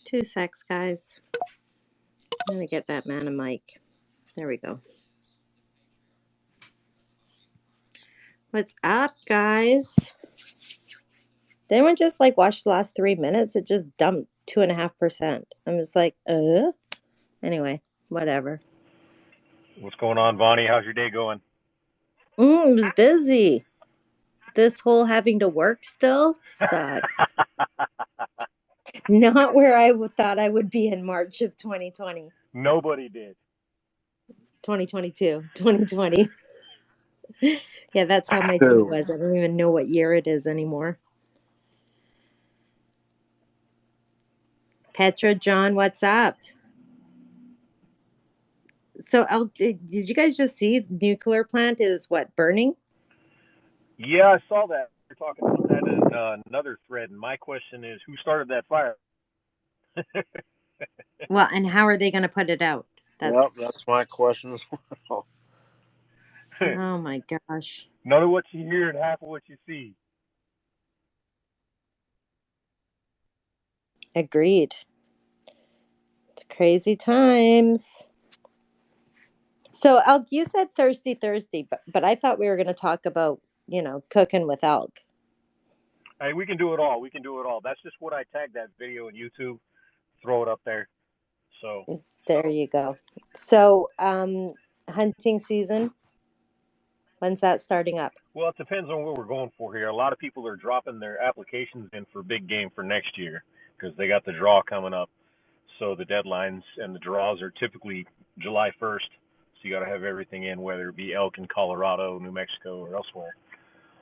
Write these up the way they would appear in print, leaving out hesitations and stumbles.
2 secs, guys. Let me get that man a mic. There we go. What's up, guys? Did anyone just like watch the last 3 minutes? It just dumped 2.5%. I'm just like, Anyway, whatever. What's going on, Vonnie? How's your day going? It was busy. This whole having to work still sucks. Not where I thought I would be in March of 2020. Nobody did. 2022, 2020. Yeah, that's how my day was. I don't even know what year it is anymore. Petra, John, what's up? So, did you guys just see nuclear plant is what, burning? Yeah, I saw that. We're talking about that in another thread, and my question is, who started that fire? Well, and how are they going to put it out? That's my question as well. Oh my gosh. None of what you hear and half of what you see. Agreed. It's crazy times. So, Elk, you said thirsty Thursday, but I thought we were going to talk about, cooking with elk. Hey, we can do it all. We can do it all. That's just what I tagged that video on YouTube. Throw it up there. So there you go. So, hunting season, when's that starting up? Well, it depends on what we're going for here. A lot of people are dropping their applications in for big game for next year because they got the draw coming up. So the deadlines and the draws are typically July 1st. So you got to have everything in, whether it be elk in Colorado, New Mexico, or elsewhere.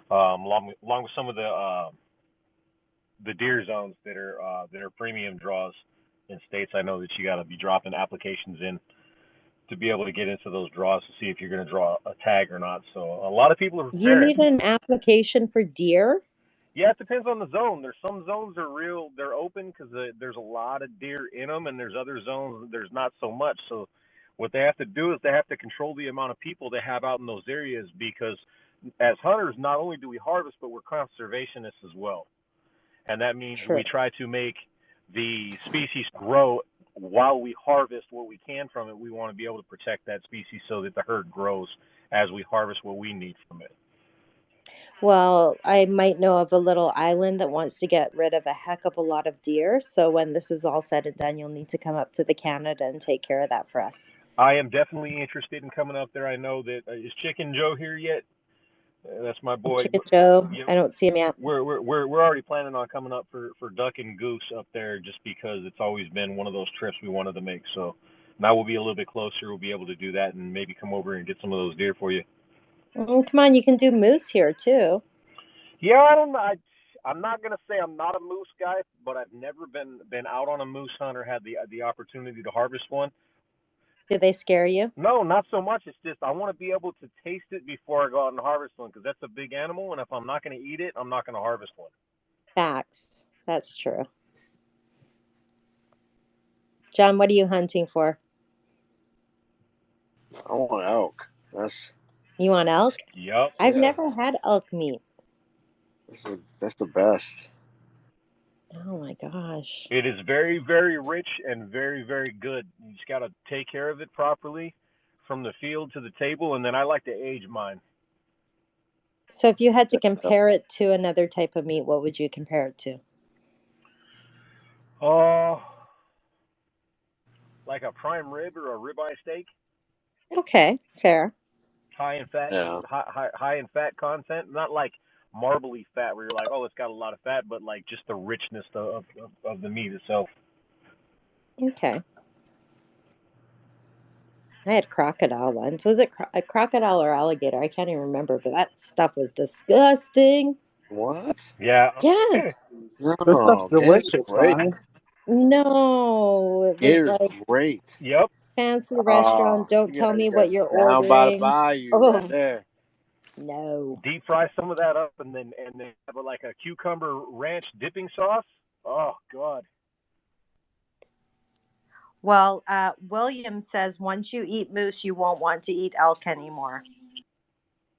Along with some of the deer zones that are premium draws in states, I know that you got to be dropping applications in to be able to get into those draws to see if you're going to draw a tag or not. So a lot of people are preparing. You need an application for deer? Yeah, it depends on the zone. There's some zones they're open because there's a lot of deer in them, and there's other zones there's not so much. So what they have to do is they have to control the amount of people they have out in those areas because as hunters, not only do we harvest, but we're conservationists as well. And that means we try to make the species grow while we harvest what we can from it. We want to be able to protect that species so that the herd grows as we harvest what we need from it. Well, I might know of a little island that wants to get rid of a heck of a lot of deer. So when this is all said and done, you'll need to come up to the Canada and take care of that for us. I am definitely interested in coming up there. I know that is Chicken Joe here yet? That's my boy. Chicken Joe. I don't see him yet. We're already planning on coming up for duck and goose up there just because it's always been one of those trips we wanted to make. So now we'll be a little bit closer. We'll be able to do that and maybe come over and get some of those deer for you. Come on, you can do moose here too. Yeah, I don't know. I'm not gonna say I'm not a moose guy, but I've never been out on a moose hunt or had the opportunity to harvest one. Do they scare you? No, not so much. It's just I want to be able to taste it before I go out and harvest one because that's a big animal, and if I'm not going to eat it, I'm not going to harvest one. Facts. That's true. John, what are you hunting for? I want elk. You want elk? Yep. I've never had elk meat. That's the best. Oh my gosh. It is very, very rich and very, very good. You just got to take care of it properly from the field to the table, and then I like to age mine. So if you had to compare it to another type of meat, what would you compare it to? Like a prime rib or a ribeye steak. Okay, fair. High in fat, high in fat content. Not like marbly fat where you're like, oh, it's got a lot of fat, but like just the richness of the meat itself. Okay. I had crocodile once. Was it a crocodile or alligator? I can't even remember, but that stuff was disgusting. What? Yeah. Yes. This stuff's delicious, right? No, it was like great. Yep. Fancy restaurant. Don't tell me what you're ordering. Down by the bayou right there. No. Deep fry some of that up and then have like a cucumber ranch dipping sauce. Oh God. Well, William says once you eat moose, you won't want to eat elk anymore.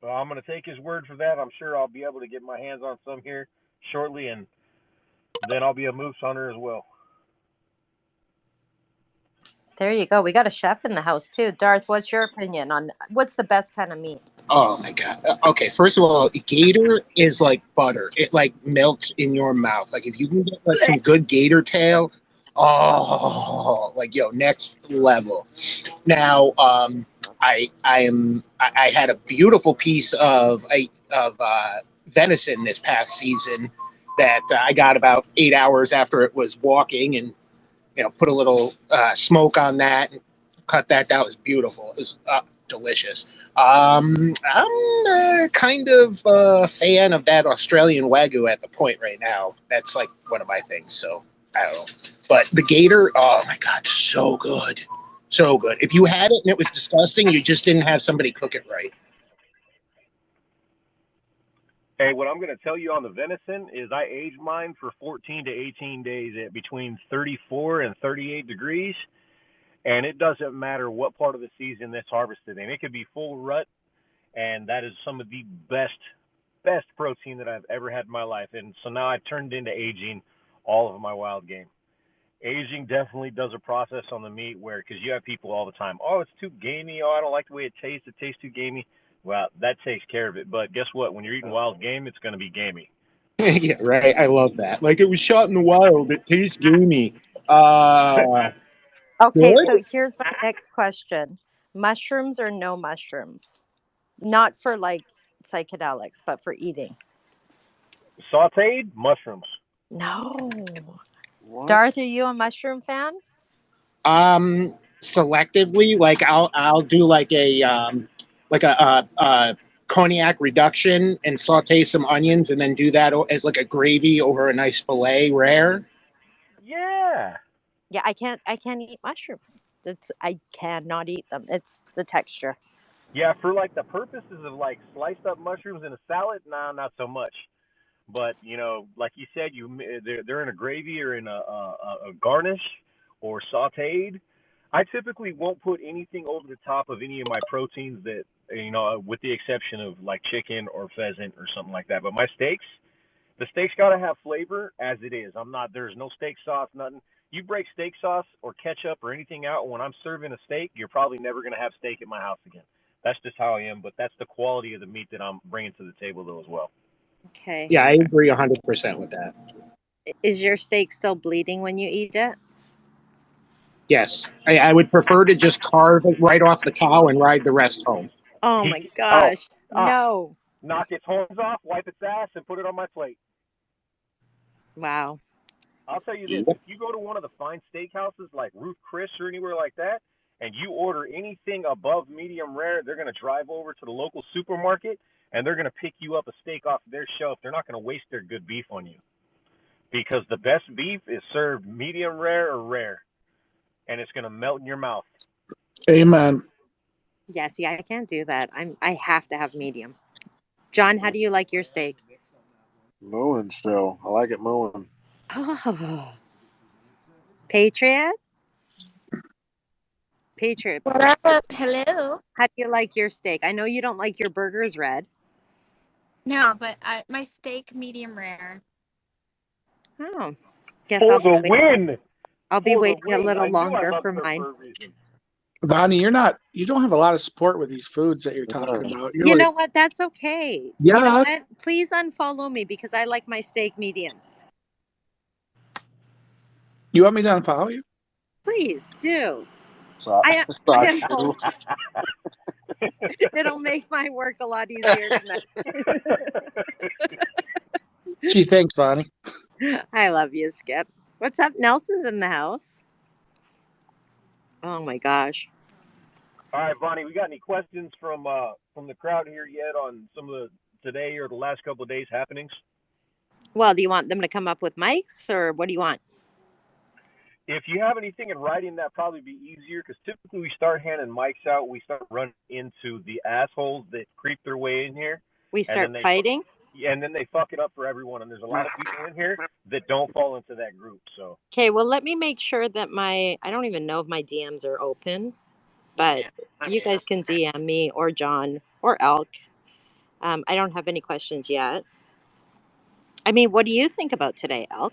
Well, I'm going to take his word for that. I'm sure I'll be able to get my hands on some here shortly, and then I'll be a moose hunter as well. There you go. We got a chef in the house too. Darth, what's your opinion on what's the best kind of meat? Oh my god. Okay, first of all, gator is like butter. It like melts in your mouth. Like if you can get like some good gator tail, oh, like yo, next level. Now, I had a beautiful piece of venison this past season that I got about 8 hours after it was walking, and put a little smoke on that and cut that. That was beautiful. It was delicious. I'm kind of a fan of that Australian Wagyu at the point right now. That's like one of my things. So I don't know. But the gator, oh my God, so good. So good. If you had it and it was disgusting, you just didn't have somebody cook it right. Hey, what I'm going to tell you on the venison is I aged mine for 14 to 18 days at between 34 and 38 degrees, and it doesn't matter what part of the season that's harvested in. It could be full rut, and that is some of the best protein that I've ever had in my life. And so now I've turned into aging all of my wild game. Aging definitely does a process on the meat where, because you have people all the time, oh, it's too gamey. Oh, I don't like the way it tastes too gamey. Well, that takes care of it. But guess what? When you're eating wild game, it's going to be gamey. Yeah, right. I love that. Like it was shot in the wild. It tastes gamey. Uh, Okay, Good. so here's my next question. Mushrooms or no mushrooms? Not for like psychedelics, but for eating. Sauteed mushrooms. No. What? Darth, are you a mushroom fan? Selectively, like I'll do like a cognac reduction and saute some onions and then do that as like a gravy over a nice fillet rare. Yeah. Yeah, I can't eat mushrooms. I cannot eat them. It's the texture. Yeah, for like the purposes of like sliced up mushrooms in a salad, nah, not so much. But like you said, they're in a gravy or in a garnish or sautéed. I typically won't put anything over the top of any of my proteins that with the exception of like chicken or pheasant or something like that. But my steaks, the steak's got to have flavor as it is. I'm not. There's no steak sauce, nothing. You break steak sauce or ketchup or anything out when I'm serving a steak, you're probably never gonna have steak at my house again. That's just how I am. But that's the quality of the meat that I'm bringing to the table though as well. Okay. Yeah, I agree 100% with that. Is your steak still bleeding when you eat it? Yes, I would prefer to just carve it right off the cow and ride the rest home. Oh He, my oh, gosh. ah, No. knock its horns off, wipe its ass, and put it on my plate. Wow. I'll tell you this: Yep. if you go to one of the fine steakhouses like Ruth Chris or anywhere like that, and you order anything above medium rare, they're going to drive over to the local supermarket and they're going to pick you up a steak off their shelf. They're not going to waste their good beef on you because the best beef is served medium rare or rare, and it's going to melt in your mouth. Amen. Yeah, see, I can't do that. I have to have medium. John, how do you like your steak? Mooing still. I like it mooing. Oh, Patriot? Patriot, What up? Hello. how do you like your steak? I know you don't like your burgers red. No, but my steak medium rare. Oh, guess For the win! I'll be For the waiting a win! little I knew I longer loved for her mine. for a reason. Vonnie, you don't have a lot of support with these foods that you're talking Yeah. about. You're You like, know what? That's okay. You know yeah, what? Please unfollow me because I like my steak medium. you want me to unfollow you? Please do. So, I Sashu. It'll make my work a lot easier tonight. Gee, thanks, Vonnie. I love you, Skip. What's up? Nelson's in the house. Oh my gosh. All right, Bonnie, we got any questions from the crowd here yet on some of the today or the last couple of days happenings? Well, do you want them to come up with mics or what do you want? If you have anything in writing, that'd probably be easier because typically we start handing mics out, we start running into the assholes that creep their way in here, We and start then fighting? they fuck it up for everyone. And there's a lot of people in here that don't fall into that group. So Okay, well, let me make sure that I don't even know if my DMs are open, but you guys can DM me or John or Elk. I don't have any questions yet. I mean, what do you think about today, Elk?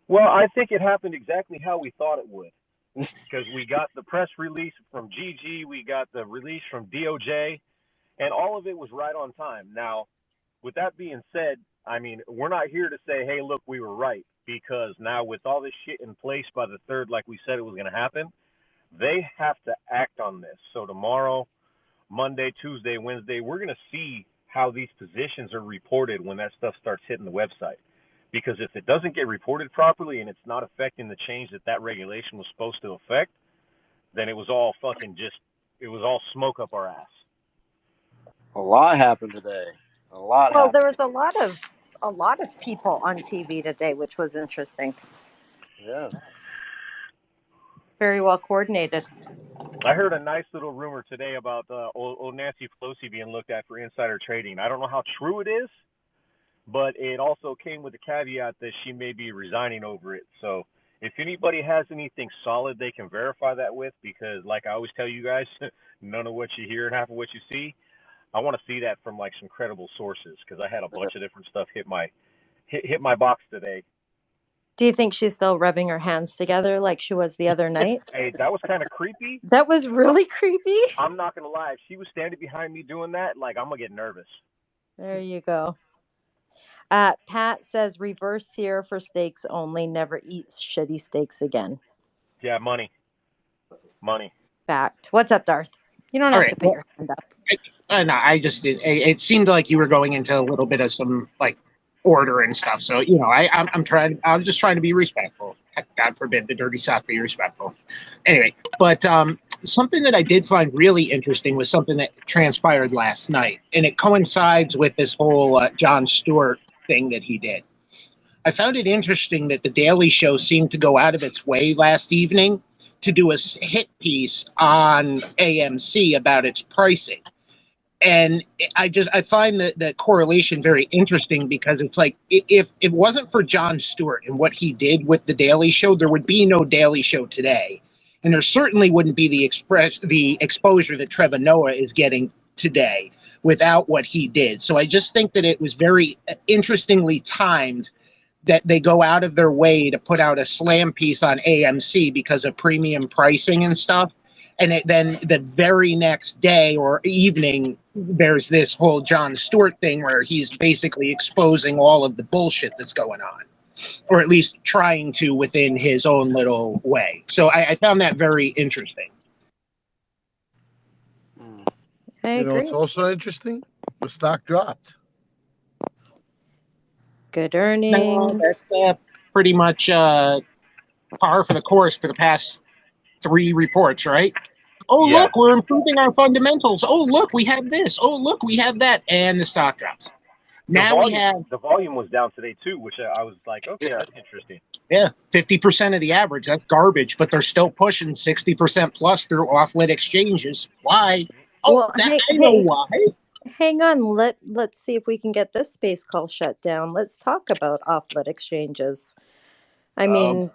well, I think it happened exactly how we thought it would. because we got the press release from GG, we got the release from DOJ, and all of it was right on time. Now, with that being said, I mean, we're not here to say, hey, look, we were right, because now with all this shit in place by the 3rd, like we said it was going to happen, they have to act on this. So tomorrow, Monday, Tuesday, Wednesday, we're going to see how these positions are reported when that stuff starts hitting the website. Because if it doesn't get reported properly and it's not affecting the change that that regulation was supposed to affect, then it was all fucking just, it was all smoke up our ass. A lot happened today. A lot Well, there happened. was a lot of people on TV today, which was interesting. Yeah. Very well coordinated. I heard a nice little rumor today about old Nancy Pelosi being looked at for insider trading. I don't know how true it is, but it also came with the caveat that she may be resigning over it. So if anybody has anything solid they can verify that with, because like I always tell you guys, none of what you hear and half of what you see, I want to see that from like some credible sources, because I had a bunch of different stuff hit my box today. Do you think she's still rubbing her hands together like she was the other night? Hey, that was kind of creepy. That was really creepy. I'm not gonna lie. If she was standing behind me doing that, like I'm gonna get nervous. There you go. Pat says reverse sear for steaks only. Never eat shitty steaks again. Yeah, money. Fact. What's up, Darth? You don't All have right. to put your hand up. No, I just did. It seemed like you were going into a little bit of some like order and stuff. So I'm trying. I'm just trying to be respectful. God forbid the dirty sock be respectful. Anyway, but something that I did find really interesting was something that transpired last night, and it coincides with this whole Jon Stewart thing that he did. I found it interesting that the Daily Show seemed to go out of its way last evening to do a hit piece on AMC about its pricing. And I find the correlation very interesting, because it's like, if it wasn't for Jon Stewart and what he did with the Daily Show, there would be no Daily Show today, and there certainly wouldn't be the exposure that Trevor Noah is getting today without what he did. So I just think that it was very interestingly timed that they go out of their way to put out a slam piece on AMC because of premium pricing and stuff. And then the very next day or evening, there's this whole Jon Stewart thing where he's basically exposing all of the bullshit that's going on, or at least trying to within his own little way. So I found that very interesting. I You know, agree. it's also interesting. The stock dropped. Good earnings. No, that's pretty much par for the course for the past 3 reports, right? Oh, Yeah. look, we're improving our fundamentals. Oh, look, we have this. Oh, look, we have that. And the stock drops. Now we have, The volume was down today too, which I was like, okay, that's interesting. 50% of the average. That's garbage, but they're still pushing 60% plus through off-lit exchanges. Why? Oh, Well, I know why. Hang on. Let's see if we can get this space call shut down. Let's talk about off-lit exchanges. I mean,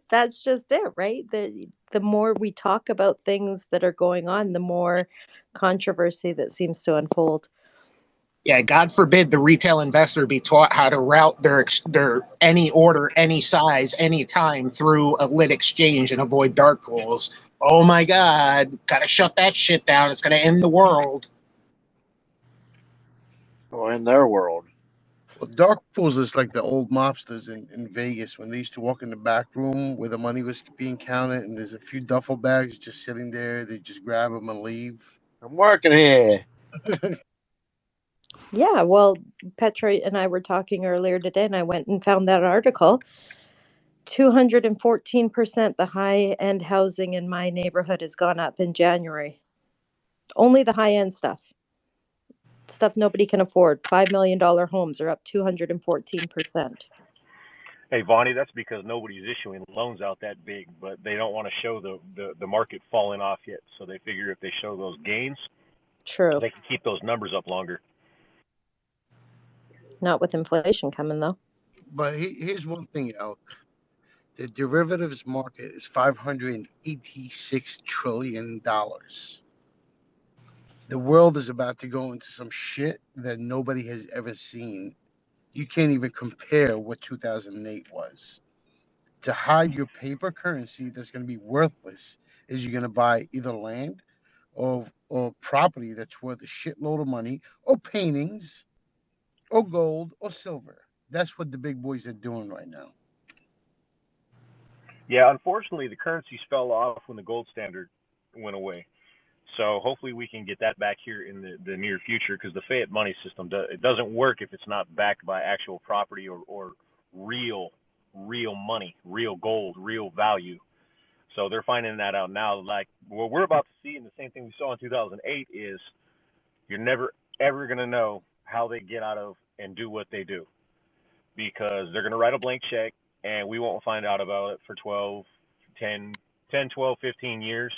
that's just it, right? The more we talk about things that are going on, the more controversy that seems to unfold. Yeah, God forbid the retail investor be taught how to route their any order, any size, any time through a lit exchange and avoid dark pools. Oh my God, gotta shut that shit down. It's gonna end the world. Or in their world. Well, dark pools is like the old mobsters in Vegas when they used to walk in the back room where the money was being counted, and there's a few duffel bags just sitting there. They just grab them and leave. I'm working here. Yeah, well, Petra and I were talking earlier today, and I went and found that article. 214% the high-end housing in my neighborhood has gone up in January. Only the high-end stuff nobody can afford. $5 million homes are up 214%. Hey, Vonnie, that's because nobody's issuing loans out that big, but they don't want to show the market falling off yet. So they figure if they show those gains, True. they can keep those numbers up longer. Not with inflation coming, though. But here's one thing, Elk. The derivatives market is $586 trillion. The world is about to go into some shit that nobody has ever seen. You can't even compare what 2008 was. to hide your paper currency that's going to be worthless is you're going to buy either land or property that's worth a shitload of money, or paintings, or gold, or silver. That's what the big boys are doing right now. Yeah, unfortunately, the currencies fell off when the gold standard went away. So hopefully we can get that back here in the near future, because the fiat money system it doesn't work if it's not backed by actual property or real money, real gold, real value. So they're finding that out now. Like what we're about to see, and the same thing we saw in 2008, is you're never ever going to know how they get out of and do what they do, because they're going to write a blank check and we won't find out about it for 10, 12, 15 years,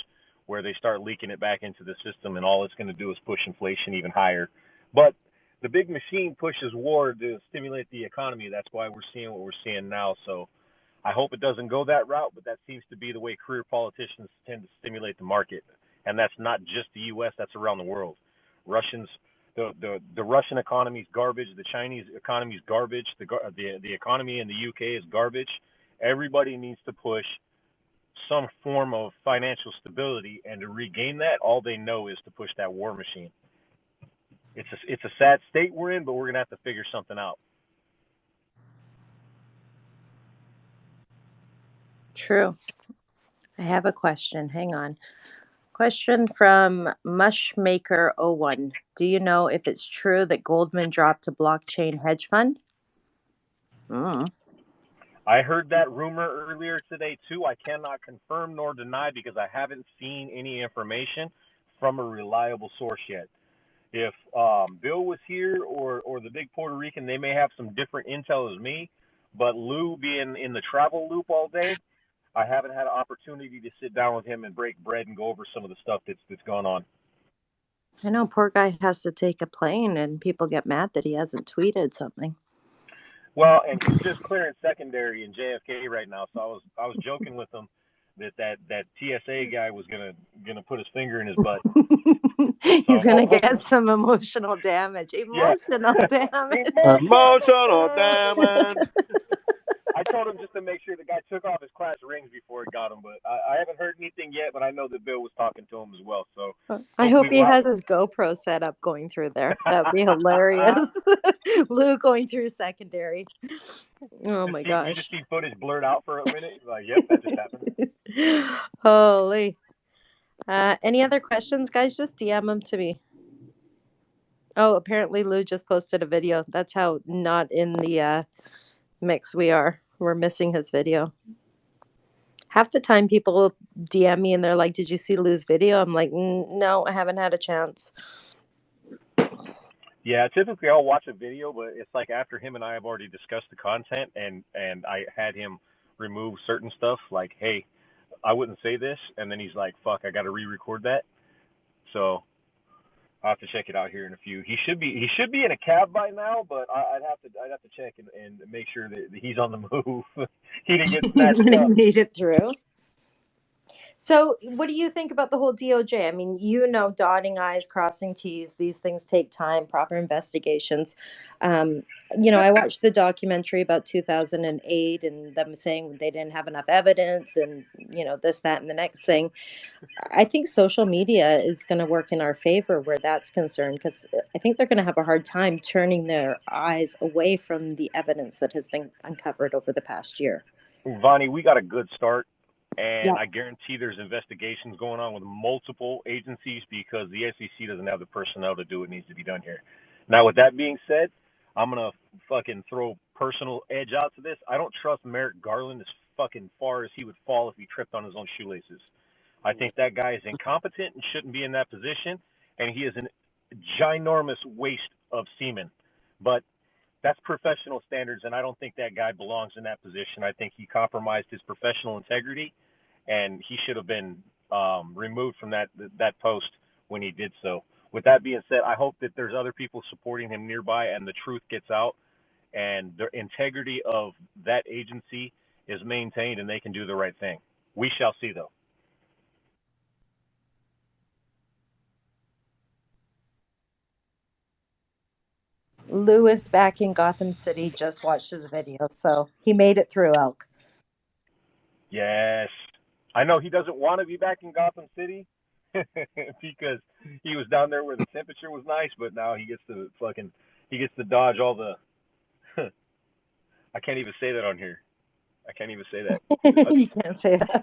where they start leaking it back into the system, and all it's going to do is push inflation even higher. But the big machine pushes war to stimulate the economy. That's why we're seeing what we're seeing now. So I hope it doesn't go that route, but that seems to be the way career politicians tend to stimulate the market. And that's not just the U.S., that's around the world. Russians, the Russian economy is garbage. The Chinese economy is garbage. The economy in the UK is garbage. Everybody needs to push some form of financial stability, and to regain that, all they know is to push that war machine. It's a sad state we're in, but we're gonna have to figure something out. True. I have a question. Hang on. Question from Mushmaker01. Do you know if it's true that Goldman dropped a blockchain hedge fund? I heard that rumor earlier today too. I cannot confirm nor deny, because I haven't seen any information from a reliable source yet. If Bill was here, or the big Puerto Rican, they may have some different intel as me. But Lou, being in the travel loop all day, I haven't had an opportunity to sit down with him and break bread and go over some of the stuff that's gone on. I know, poor guy has to take a plane, and people get mad that he hasn't tweeted something. Well, and he's just clearing secondary in JFK right now. So I was joking with him that TSA guy was gonna put his finger in his butt. He's gonna get some emotional damage. Emotional damage. Emotional damage. I told him just to make sure the guy took off his class rings before he got him, but I haven't heard anything yet. But I know that Bill was talking to him as well. So I hope he has his GoPro set up going through there. That would be hilarious. Lou going through secondary. Oh my gosh! You just see footage blurred out for a minute. Like, yep, that just happened. Holy. Any other questions, guys? Just DM them to me. Oh, apparently Lou just posted a video. That's how not in the mix we are. We're missing his video. Half the time people DM me and they're like, did you see Lou's video? I'm like, no, I haven't had a chance. Yeah, typically I'll watch a video, but it's like after him and I have already discussed the content, and I had him remove certain stuff, like, hey, I wouldn't say this, and then he's like, fuck, I got to re-record that. So I'll have to check it out here in a few. He should be in a cab by now, but I'd have to check and make sure that he's on the move. He didn't get snatched up. Made it through. So what do you think about the whole DOJ? I mean, dotting I's, crossing T's, these things take time, proper investigations. I watched the documentary about 2008 and them saying they didn't have enough evidence and, this, that, and the next thing. I think social media is going to work in our favor where that's concerned, because I think they're going to have a hard time turning their eyes away from the evidence that has been uncovered over the past year. Vonnie, we got a good start. And I guarantee there's investigations going on with multiple agencies, because the SEC doesn't have the personnel to do what needs to be done here. Now, with that being said, I'm going to fucking throw personal edge out to this. I don't trust Merrick Garland as fucking far as he would fall if he tripped on his own shoelaces. I think that guy is incompetent and shouldn't be in that position, and he is a ginormous waste of semen. But that's professional standards, and I don't think that guy belongs in that position. I think he compromised his professional integrity, and he should have been removed from that post when he did so. With that being said, I hope that there's other people supporting him nearby, and the truth gets out, and the integrity of that agency is maintained, and they can do the right thing. We shall see, though. Lou is back in Gotham City, just watched his video, so he made it through, Elk. Yes. I know he doesn't want to be back in Gotham City because he was down there where the temperature was nice, but now he gets to dodge all the I can't even say that on here. I can't even say that. You can't say that.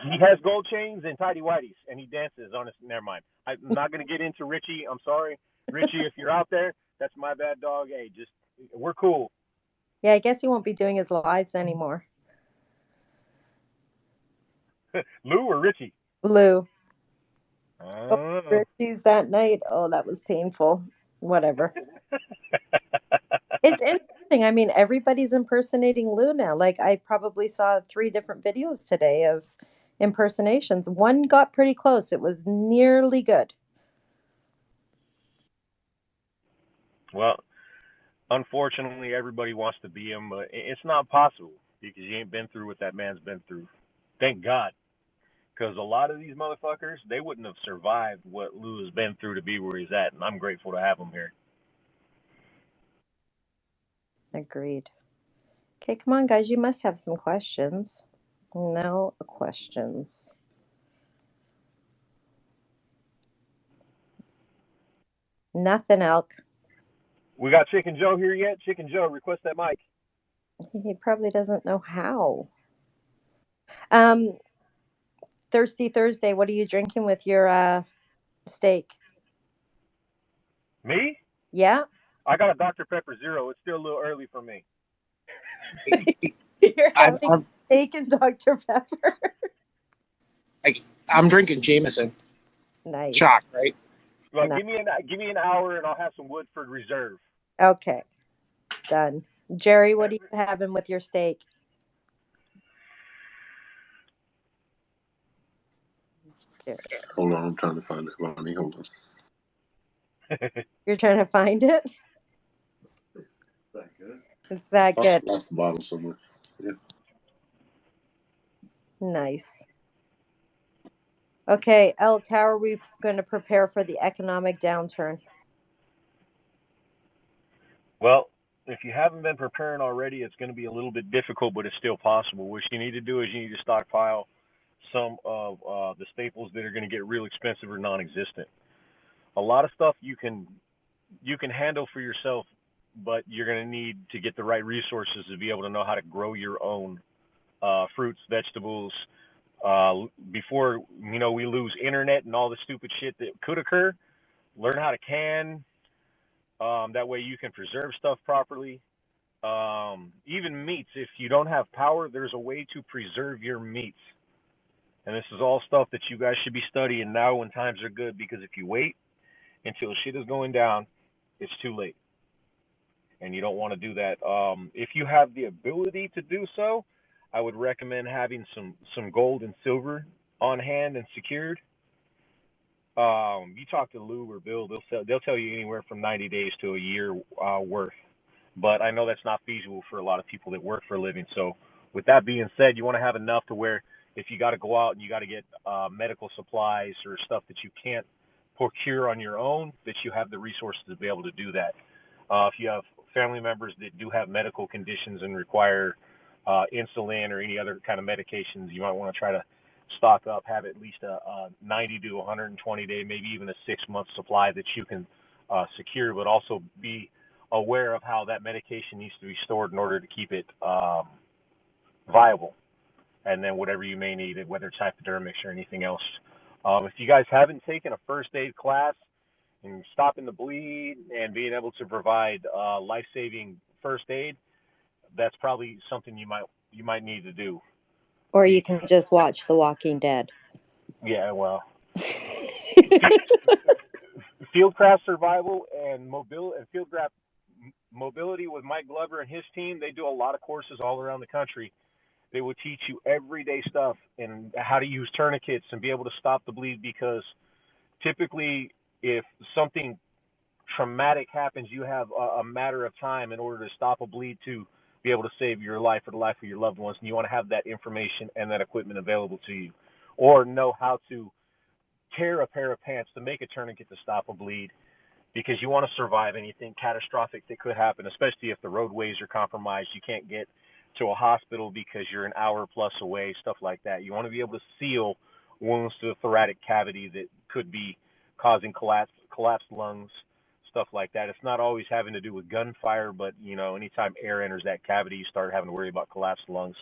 He has gold chains and tidy whities, and he dances on his. Never mind. I'm not going to get into Richie. I'm sorry, Richie. If you're out there, that's my bad, dog. Hey, just we're cool. Yeah, I guess he won't be doing his lives anymore. Lou or Richie? Lou. Oh, Uh. Richie's that night. Oh, that was painful. Whatever. It's interesting. I mean, everybody's impersonating Lou now. Like, I probably saw 3 different videos today of impersonations. One got pretty close. It was nearly good. Well, unfortunately, everybody wants to be him, but it's not possible because you ain't been through what that man's been through. Thank God, because a lot of these motherfuckers, they wouldn't have survived what Lou has been through to be where he's at, and I'm grateful to have him here. Agreed. Okay, come on, guys. You must have some questions. No questions. Nothing, Elk. We got Chicken Joe here yet? Chicken Joe, request that mic. He probably doesn't know how. Thirsty Thursday, what are you drinking with your steak? Me? Yeah? I got a Dr. Pepper Zero. It's still a little early for me. You're I'm, having I'm, steak and Dr. Pepper. I'm drinking Jameson. Nice. Shock, right? Well, Nice. give me an hour and I'll have some Woodford Reserve. Okay. Done. Jerry, what are you having with your steak? Jerry. Hold on, I'm trying to find it, Bonnie. Hold on. You're trying to find it? That good? It's that good. Lost the bottle somewhere. Yeah. Nice. Okay, Elk, how are we going to prepare for the economic downturn? Well, if you haven't been preparing already, it's going to be a little bit difficult, but it's still possible. What you need to do is you need to stockpile some of the staples that are going to get real expensive or non-existent. A lot of stuff you can handle for yourself, but you're going to need to get the right resources to be able to know how to grow your own fruits, vegetables. Before we lose internet and all the stupid shit that could occur. Learn how to can. That way you can preserve stuff properly. Even meats. If you don't have power, there's a way to preserve your meats. And this is all stuff that you guys should be studying now when times are good. Because if you wait until shit is going down, it's too late. And you don't want to do that. If you have the ability to do so, I would recommend having some gold and silver on hand and secured. You talk to Lou or Bill, they'll tell you anywhere from 90 days to a year worth. But I know that's not feasible for a lot of people that work for a living. So with that being said, you want to have enough to where if you got to go out and you got to get medical supplies or stuff that you can't procure on your own, that you have the resources to be able to do that. If you have family members that do have medical conditions and require insulin or any other kind of medications, you might want to try to stock up, have at least a 90 to 120 day, maybe even a 6 month supply that you can secure, but also be aware of how that medication needs to be stored in order to keep it viable. And then whatever you may need, whether it's hypodermics or anything else. If you guys haven't taken a first aid class and stopping the bleed and being able to provide life-saving first aid, that's probably something you might need to do. Or you can just watch The Walking Dead. Yeah, well, fieldcraft survival and fieldcraft mobility with Mike Glover and his team. They do a lot of courses all around the country. They will teach you everyday stuff and how to use tourniquets and be able to stop the bleed, because typically if something traumatic happens, you have a matter of time in order to stop a bleed to be able to save your life or the life of your loved ones. And you want to have that information and that equipment available to you, or know how to tear a pair of pants to make a tourniquet to stop a bleed, because you want to survive anything catastrophic that could happen, especially if the roadways are compromised. You can't get to a hospital because you're an hour plus away, stuff like that. You want to be able to seal wounds to the thoracic cavity that could be causing collapsed lungs, stuff like that. It's not always having to do with gunfire, but anytime air enters that cavity, you start having to worry about collapsed lungs.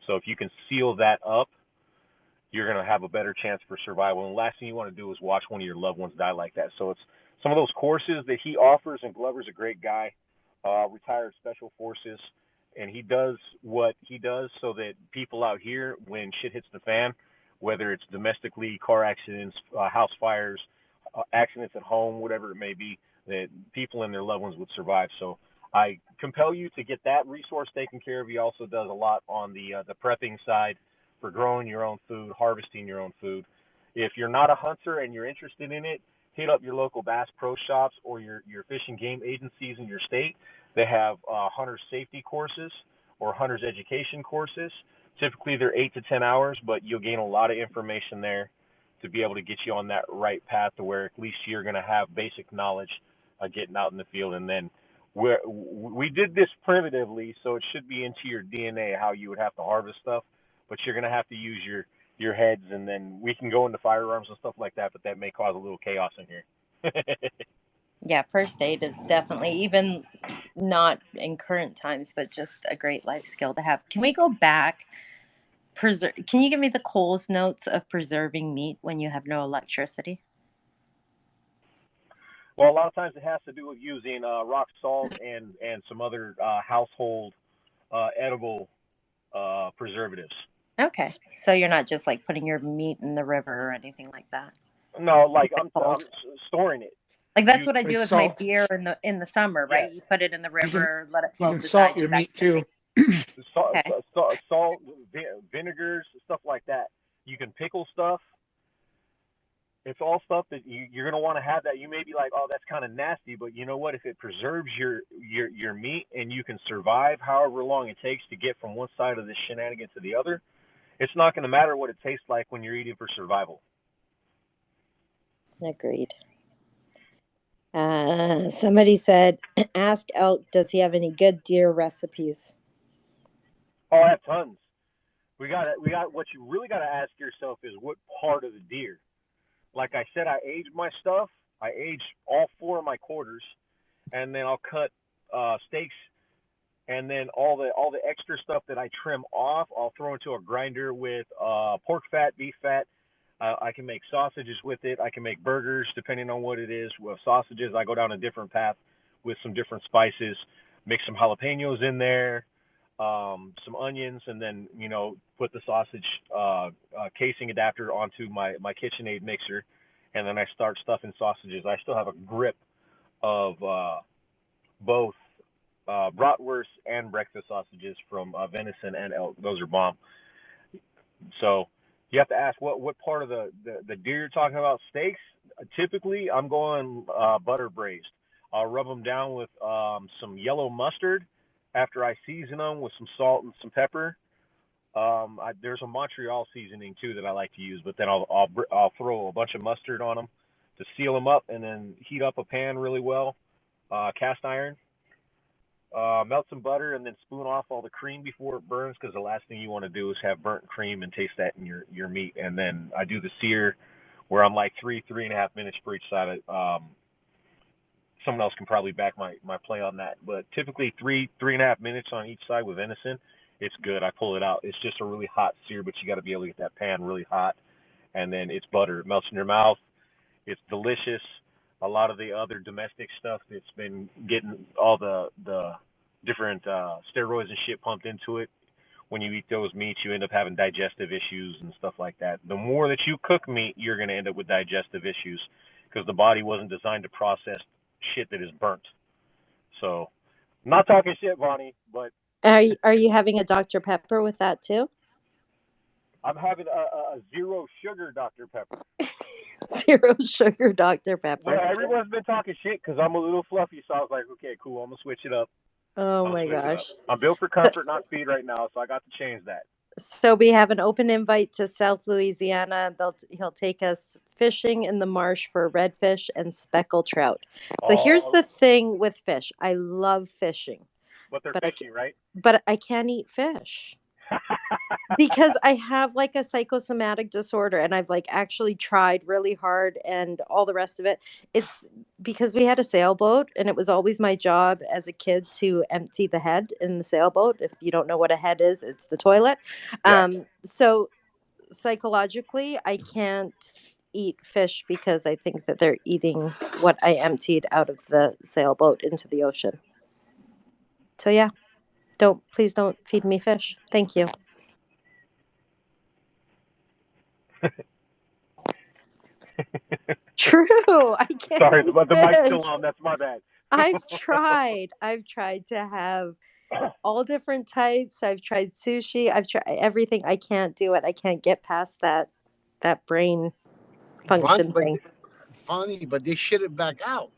So if you can seal that up, you're going to have a better chance for survival. And the last thing you want to do is watch one of your loved ones die like that. So it's some of those courses that he offers, and Glover's a great guy, retired special forces, and he does what he does so that people out here, when shit hits the fan, whether it's domestically, car accidents, house fires, accidents at home, whatever it may be, that people and their loved ones would survive. So I compel you to get that resource taken care of. He also does a lot on the prepping side for growing your own food, harvesting your own food. If you're not a hunter and you're interested in it, hit up your local Bass Pro Shops or your fish and game agencies in your state. They have hunter safety courses or hunter's education courses. Typically, they're 8 to 10 hours, but you'll gain a lot of information there to be able to get you on that right path to where at least you're going to have basic knowledge of getting out in the field. And then we did this primitively, so it should be into your DNA how you would have to harvest stuff, but you're going to have to use your heads, and then we can go into firearms and stuff like that, but that may cause a little chaos in here. Yeah, first aid is definitely, even not in current times, but just a great life skill to have. Can we go back? Can you give me the Coles notes of preserving meat when you have no electricity? Well, a lot of times it has to do with using rock salt and some other household edible preservatives. Okay, so you're not just like putting your meat in the river or anything like that. No, like Keep it I'm cold. storing it. Like that's You what I do Like with my salt. beer in the summer, right? Yes, You put it in the You can river, let it you float can salt beside you. your That meat kind of too. thing. salt, Okay. salt, vinegars, stuff like that. You can pickle stuff. It's all stuff that you're gonna want to have. That you may be like, oh, that's kind of nasty, but you know what? If it preserves your meat and you can survive however long it takes to get from one side of this shenanigan to the other, it's not going to matter what it tastes like when you're eating for survival. Agreed. Somebody said, ask Elk, does he have any good deer recipes? Oh, I have tons. We got. What you really got to ask yourself is what part of the deer. Like I said, I age my stuff. I age all four of my quarters, and then I'll cut steaks, and then all the extra stuff that I trim off, I'll throw into a grinder with pork fat, beef fat. I can make sausages with it. I can make burgers, depending on what it is. With sausages, I go down a different path with some different spices. Mix some jalapenos in there, some onions, and then put the sausage casing adapter onto my KitchenAid mixer, and then I start stuffing sausages. I still have a grip of both bratwurst and breakfast sausages from venison and elk. Those are bomb. So you have to ask what part of the deer you're talking about. Steaks, typically I'm going butter braised. I'll rub them down with some yellow mustard after I season them with some salt and some pepper. There's a Montreal seasoning too that I like to use, but then I'll throw a bunch of mustard on them to seal them up, and then heat up a pan really well, cast iron. Melt some butter and then spoon off all the cream before it burns, because the last thing you want to do is have burnt cream and taste that in your meat. And then I do the sear, where I'm like 3.5 minutes for each side. Someone else can probably back my play on that, but typically 3.5 minutes on each side with venison. It's good. I pull it out. It's just a really hot sear, but you got to be able to get that pan really hot. And then it's butter. It melts in your mouth. It's delicious. A lot of the other domestic stuff that's been getting all the different steroids and shit pumped into it. When you eat those meats, you end up having digestive issues and stuff like that. The more that you cook meat, you're going to end up with digestive issues, because the body wasn't designed to process shit that is burnt. So, I'm not talking shit, Bonnie, but Are you having a Dr. Pepper with that too? I'm having a zero sugar Dr. Pepper. Zero sugar Dr. Pepper. Well, everyone's been talking shit because I'm a little fluffy, so I was like, okay, cool, I'm going to switch it up. Oh my gosh. I'm built for comfort, not speed right now, so I got to change that. So we have an open invite to South Louisiana. He'll take us fishing in the marsh for redfish and speckled trout. So here's the thing with fish. I love fishing. But they're but fishy, right? I can't eat fish because I have like a psychosomatic disorder, and I've like actually tried really hard and all the rest of it. It's because we had a sailboat, and it was always my job as a kid to empty the head in the sailboat. If you don't know what a head is, it's the toilet. Yeah. So psychologically, I can't eat fish because I think that they're eating what I emptied out of the sailboat into the ocean. So yeah, please don't feed me fish. Thank you. True. I can't Sorry, eat the mic's still fish. on. That's my bad. I've tried. I've tried to have all different types. I've tried sushi. I've tried everything. I can't do it. I can't get past that brain Funny, function but thing. funny, but they shit it back out.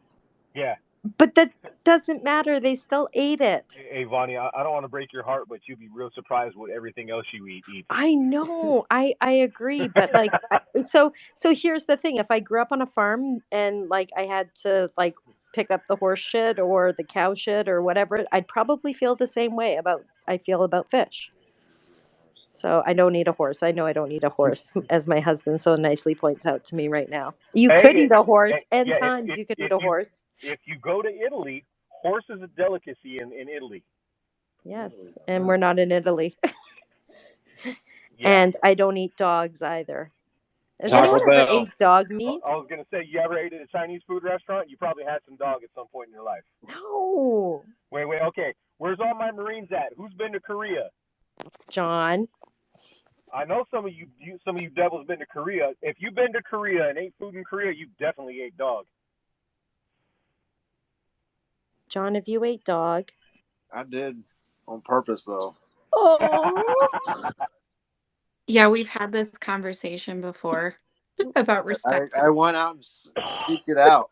Yeah. But that doesn't matter. They still ate it. Hey, Vonnie, I don't want to break your heart, but you'd be real surprised with everything else you eat. I know. I agree, but like so here's the thing. If I grew up on a farm and like I had to like pick up the horse shit or the cow shit or whatever, I'd probably feel the same way about I feel about fish. So I don't need a horse. I know I don't need a horse, as my husband so nicely points out to me right now. You could Hey, eat a horse, and yeah, times you could eat a horse. if you go to Italy, horse is a delicacy in Italy. Yes, and we're not in Italy. Yeah. And I don't eat dogs either. Has Taco anyone ever Bell. ate dog meat? I was gonna say, you ever ate at a Chinese food restaurant? You probably had some dog at some point in your life. No. Wait, okay. Where's all my Marines at? Who's been to Korea? John. I know some of you devils been to Korea. If you've been to Korea and ate food in Korea, you definitely ate dog. John, have you ate dog? I did on purpose though. Oh. Yeah, we've had this conversation before about respect. I went out and seeked it out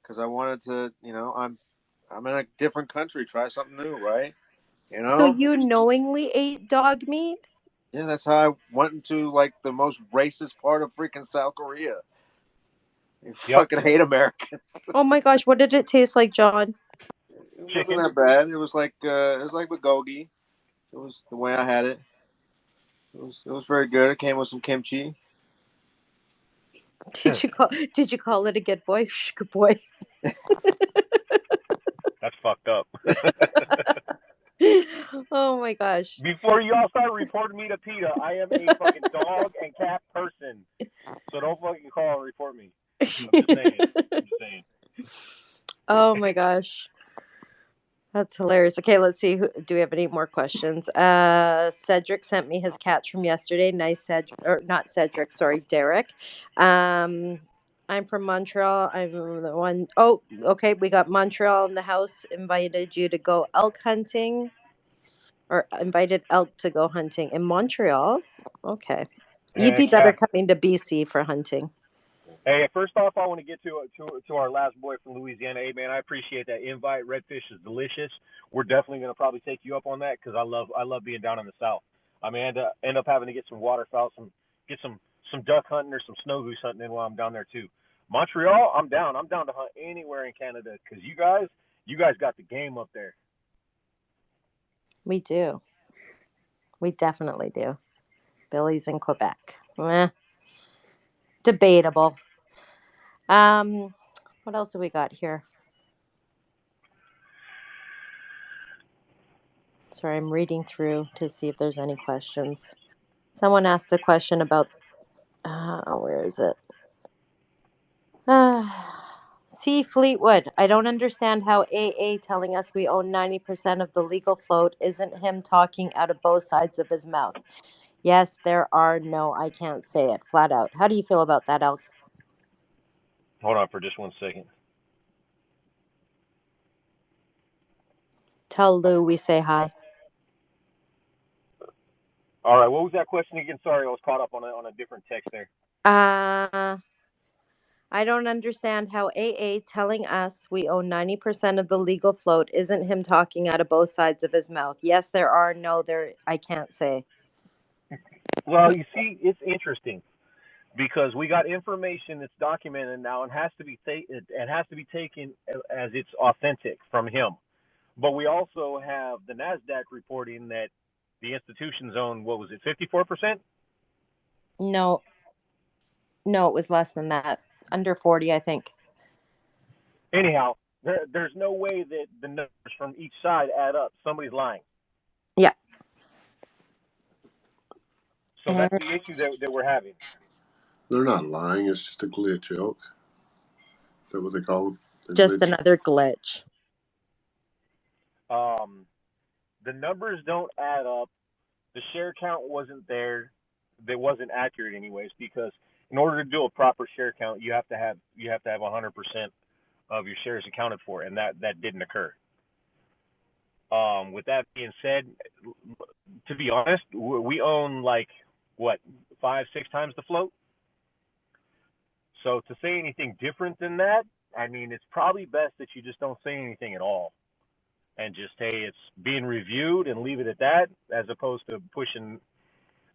because I wanted to. I'm in a different country. Try something new, right? You So know. you knowingly ate dog meat? Yeah, that's how I went into like the most racist part of freaking South Korea. You Yep. fucking hate Americans. Oh my gosh, what did it taste like, John? It wasn't Chicken. that bad. It was like bulgogi. It was the way I had it. It was very good. It came with some kimchi. Did you call it a good boy? Good boy. That's fucked up. Oh my gosh. Before you all start reporting me to PETA, I am a fucking dog and cat person. So don't fucking call and report me. I'm just saying. Oh my gosh. That's hilarious. Okay, let's see. Do we have any more questions? Cedric sent me his cats from yesterday. Nice, Cedric, or not Cedric. Sorry, Derek. I'm from Montreal. I'm the one. Oh, okay. We got Montreal in the house. Invited you to go elk hunting, or invited elk to go hunting in Montreal. Okay, you'd be Heck better yeah. coming to BC for hunting. Hey, first off, I want to get to our last boy from Louisiana. Hey, man, I appreciate that invite. Redfish is delicious. We're definitely gonna probably take you up on that because I love being down in the south. I mean, end up having to get some waterfowl, get some duck hunting or some snow goose hunting in while I'm down there too. Montreal, I'm down. I'm down to hunt anywhere in Canada because you guys got the game up there. We do. We definitely do. Billy's in Quebec. Debatable. What else have we got here? Sorry, I'm reading through to see if there's any questions. Someone asked a question about where is it? C. Fleetwood. I don't understand how AA telling us we own 90% of the legal float isn't him talking out of both sides of his mouth. Yes, there are. No, I can't say it flat out. How do you feel about that, Elk? Hold on for just 1 second. Tell Lou we say hi. All right, what was that question again? Sorry, I was caught up on a different text there. I don't understand how AA telling us we own 90% of the legal float isn't him talking out of both sides of his mouth. Yes, there are. No, there. I can't say. Well, you see, it's interesting because we got information that's documented now and has to be it has to be taken as it's authentic from him. But we also have the NASDAQ reporting that the institutions own, what was it, 54%? No, no, it was less than that. Under 40, I think. Anyhow, there's no way that the numbers from each side add up. Somebody's lying. Yeah. So that's the issue that we're having. They're not lying. It's just a glitch, joke. Is that what they call them? Just another glitch. The numbers don't add up. The share count wasn't there. That wasn't accurate, anyways, because in order to do a proper share count, you have to have 100% of your shares accounted for, and that didn't occur. With that being said, to be honest, we own like what 5-6 times the float. So to say anything different than that, I mean, it's probably best that you just don't say anything at all, and just say it's being reviewed and leave it at that, as opposed to pushing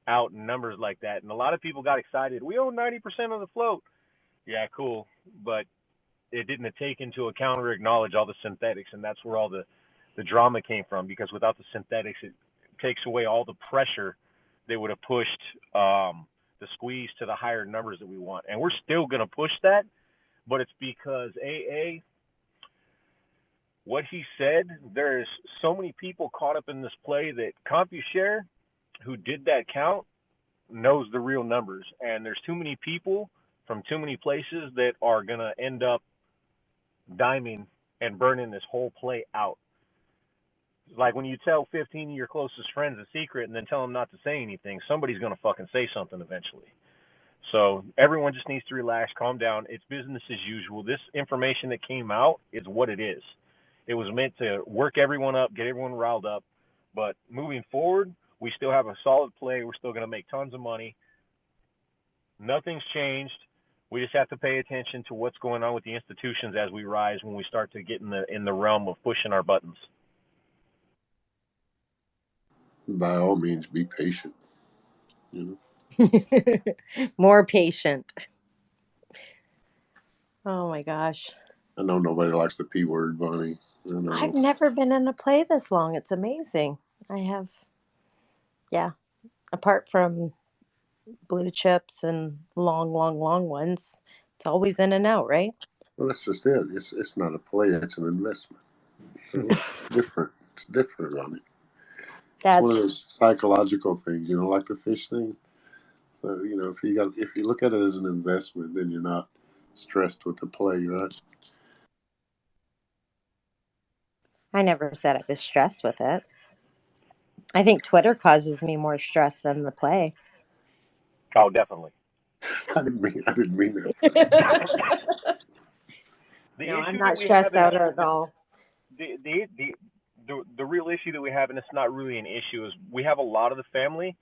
out numbers like that. And a lot of people got excited. We own 90% of the float. Yeah, cool, but it didn't take into account or acknowledge all the synthetics, and that's where all the drama came from. Because without the synthetics, it takes away all the pressure they would have pushed the squeeze to the higher numbers that we want. And we're still going to push that, but it's because what he said, there's so many people caught up in this play that CompuShare, who did that count, knows the real numbers. And there's too many people from too many places that are going to end up diming and burning this whole play out. Like when you tell 15 of your closest friends a secret and then tell them not to say anything, somebody's going to fucking say something eventually. So everyone just needs to relax, calm down. It's business as usual. This information that came out is what it is. It was meant to work everyone up, get everyone riled up. But moving forward, we still have a solid play. We're still going to make tons of money. Nothing's changed. We just have to pay attention to what's going on with the institutions as we rise, when we start to get in the realm of pushing our buttons. By all means, be patient. You know, more patient. Oh my gosh! I know nobody likes the P word, Bonnie. I know. I've never been in a play this long. It's amazing. I have, yeah. Apart from blue chips and long ones, it's always in and out, right? Well, that's just it. It's not a play. It's an investment. So it's different. It's different, Bonnie. It's one of those psychological things, like the fish thing. So if you look at it as an investment, then you're not stressed with the play, right? I never said I was stressed with it. I think Twitter causes me more stress than the play. Oh, definitely. I didn't mean that. No, I'm not stressed out at all. The real issue that we have, and it's not really an issue, is we have a lot of the family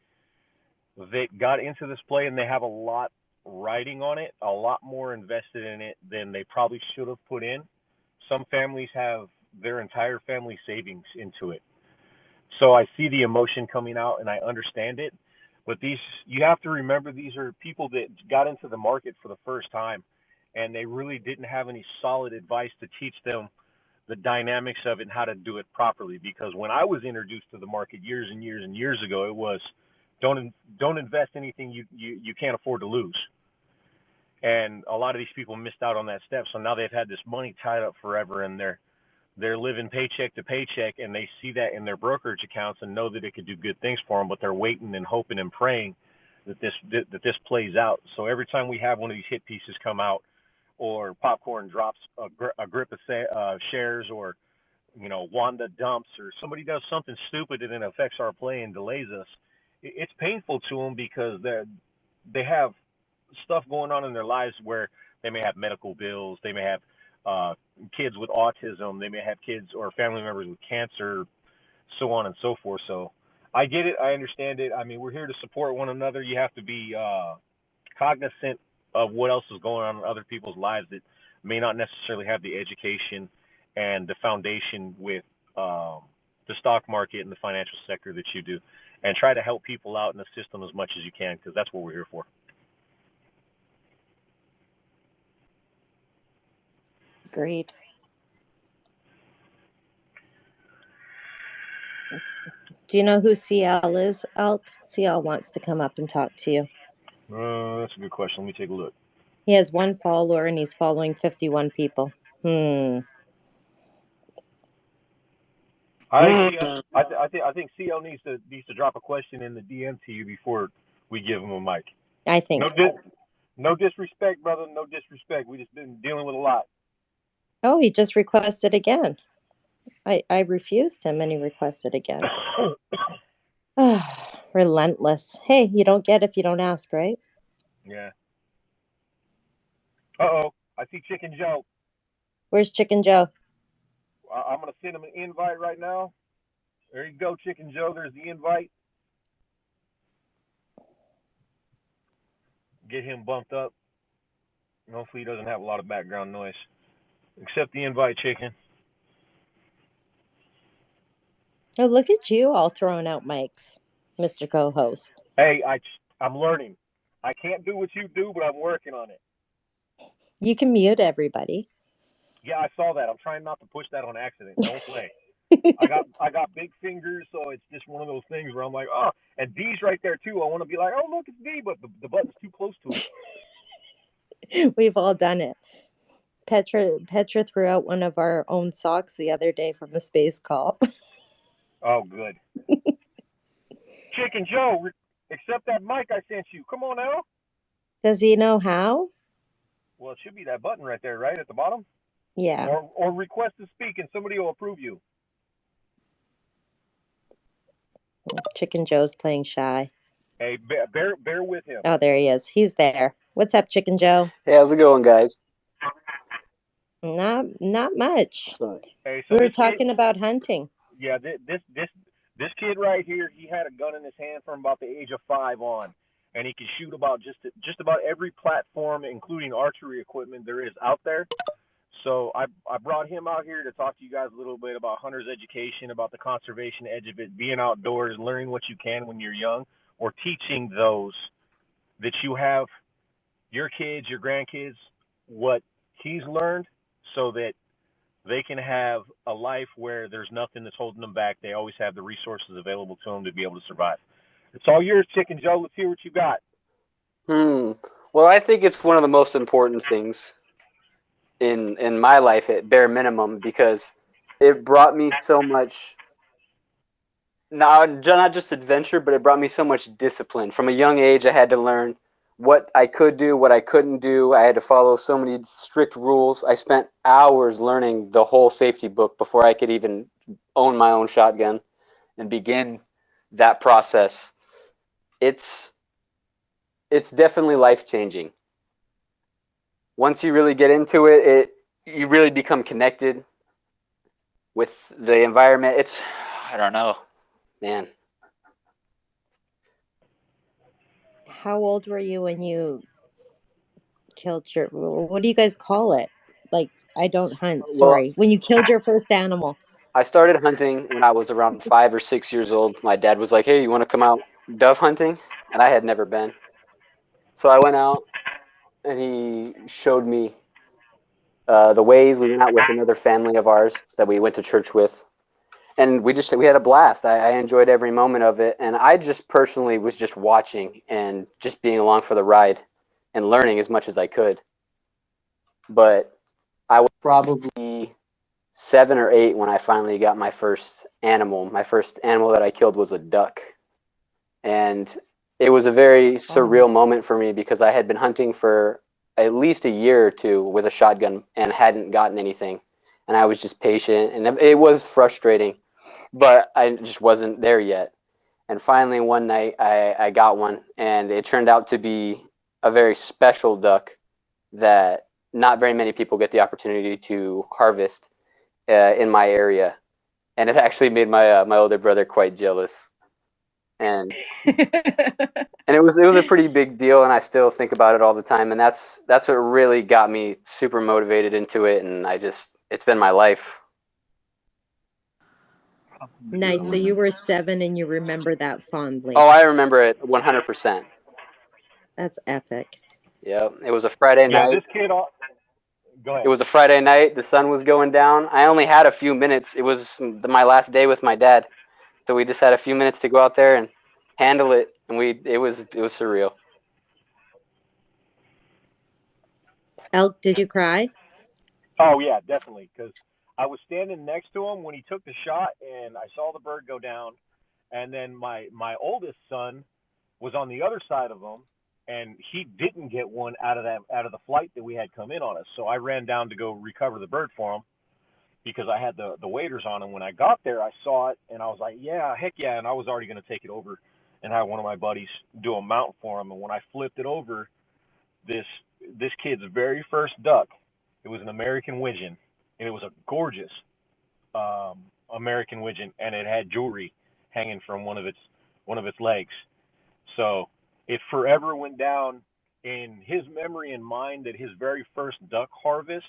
that got into this play, and they have a lot riding on it, a lot more invested in it than they probably should have put in. Some families have their entire family savings into it. So I see the emotion coming out, and I understand it. But you have to remember, these are people that got into the market for the first time, and they really didn't have any solid advice to teach them the dynamics of it and how to do it properly. Because when I was introduced to the market years and years and years ago, it was don't invest anything you can't afford to lose. And a lot of these people missed out on that step. So now they've had this money tied up forever, and they're living paycheck to paycheck, and they see that in their brokerage accounts and know that it could do good things for them, but they're waiting and hoping and praying that this plays out. So every time we have one of these hit pieces come out, or Popcorn drops a grip of shares, or Wanda dumps, or somebody does something stupid and it affects our play and delays us, it's painful to them, because they have stuff going on in their lives where they may have medical bills, they may have kids with autism, they may have kids or family members with cancer, so on and so forth. So I get it, I understand it. I mean, we're here to support one another. You have to be cognizant of what else is going on in other people's lives that may not necessarily have the education and the foundation with the stock market and the financial sector that you do, and try to help people out and assist them as much as you can, because that's what we're here for. Agreed. Do you know who CL is, Elk? CL wants to come up and talk to you. That's a good question. Let me take a look. He has 1 follower and he's following 51 people. I think CL needs to drop a question in the DM to you before we give him a mic. I think. No disrespect, brother. No disrespect. We just been dealing with a lot. Oh, he just requested again. I refused him and he requested again. Relentless. Hey, you don't get if you don't ask, right? Yeah. Uh-oh. I see Chicken Joe. Where's Chicken Joe? I'm going to send him an invite right now. There you go, Chicken Joe. There's the invite. Get him bumped up. And hopefully he doesn't have a lot of background noise. Accept the invite, Chicken. Oh, look at you all throwing out mics, Mr. Co-host. Hey, I'm learning. I can't do what you do, but I'm working on it. You can mute everybody. Yeah, I saw that. I'm trying not to push that on accident. Don't play. I got big fingers, so it's just one of those things where I'm like, oh, and D's right there too. I want to be like, oh look, it's D, but the button's too close to it. We've all done it. Petra threw out one of our own socks the other day from the space call. Oh, good. Chicken Joe, accept that mic I sent you. Come on now. Does he know how? Well, it should be that button right there, right at the bottom. Yeah. Or request to speak, and somebody will approve you. Chicken Joe's playing shy. Hey, bear with him. Oh, there he is. He's there. What's up, Chicken Joe? Hey, how's it going, guys? Not much. Hey, we were talking about hunting. Yeah, this kid right here, he had a gun in his hand from about the age of 5 on, and he could shoot about just about every platform, including archery equipment there is out there. So I brought him out here to talk to you guys a little bit about hunter's education, about the conservation edge of it, being outdoors, learning what you can when you're young, or teaching those that you have, your kids, your grandkids, what he's learned, so that they can have a life where there's nothing that's holding them back. They always have the resources available to them to be able to survive. It's all yours, Chicken Joe. Let's hear what you got. Well, I think it's one of the most important things in my life at bare minimum, because it brought me so much, not just adventure, but it brought me so much discipline. From a young age, I had to learn what I could do, what I couldn't do. I had to follow so many strict rules. I spent hours learning the whole safety book before I could even own my own shotgun and begin that process. It's definitely life-changing. Once you really get into it, you really become connected with the environment. I don't know, man. How old were you when you killed your, what do you guys call it? Like, I don't hunt, sorry. Well, when you killed your first animal. I started hunting when I was around 5 or 6 years old. My dad was like, hey, you want to come out dove hunting? And I had never been. So I went out and he showed me the ways. We went out with another family of ours that we went to church with. And we had a blast. I enjoyed every moment of it. And I just personally was just watching and just being along for the ride and learning as much as I could. But I was probably 7 or 8 when I finally got my first animal. My first animal that I killed was a duck. And it was a very surreal moment for me, because I had been hunting for at least a year or 2 with a shotgun and hadn't gotten anything. And I was just patient, and it was frustrating, but I just wasn't there yet. And finally one night I got one, and it turned out to be a very special duck that not very many people get the opportunity to harvest in my area. And it actually made my my older brother quite jealous. And and it was a pretty big deal, and I still think about it all the time. And that's what really got me super motivated into it, and it's been my life. Nice. So you were 7 and you remember that fondly. Oh, I remember it 100%. That's epic. Yep. It was a Friday night. This kid, go ahead. It was a Friday night. The sun was going down. I only had a few minutes. It was my last day with my dad. So we just had a few minutes to go out there and handle it, and it was surreal. Elk, did you cry? Oh yeah, definitely. Because I was standing next to him when he took the shot, and I saw the bird go down. And then my oldest son was on the other side of him, and he didn't get one out of the flight that we had come in on us. So I ran down to go recover the bird for him because I had the waders on him. When I got there, I saw it, and I was like, yeah, heck yeah, and I was already going to take it over and have one of my buddies do a mount for him. And when I flipped it over, this this kid's very first duck, it was an American widgeon, and it was a gorgeous American widgeon, and it had jewelry hanging from one of its legs. So it forever went down in his memory and mine that his very first duck harvest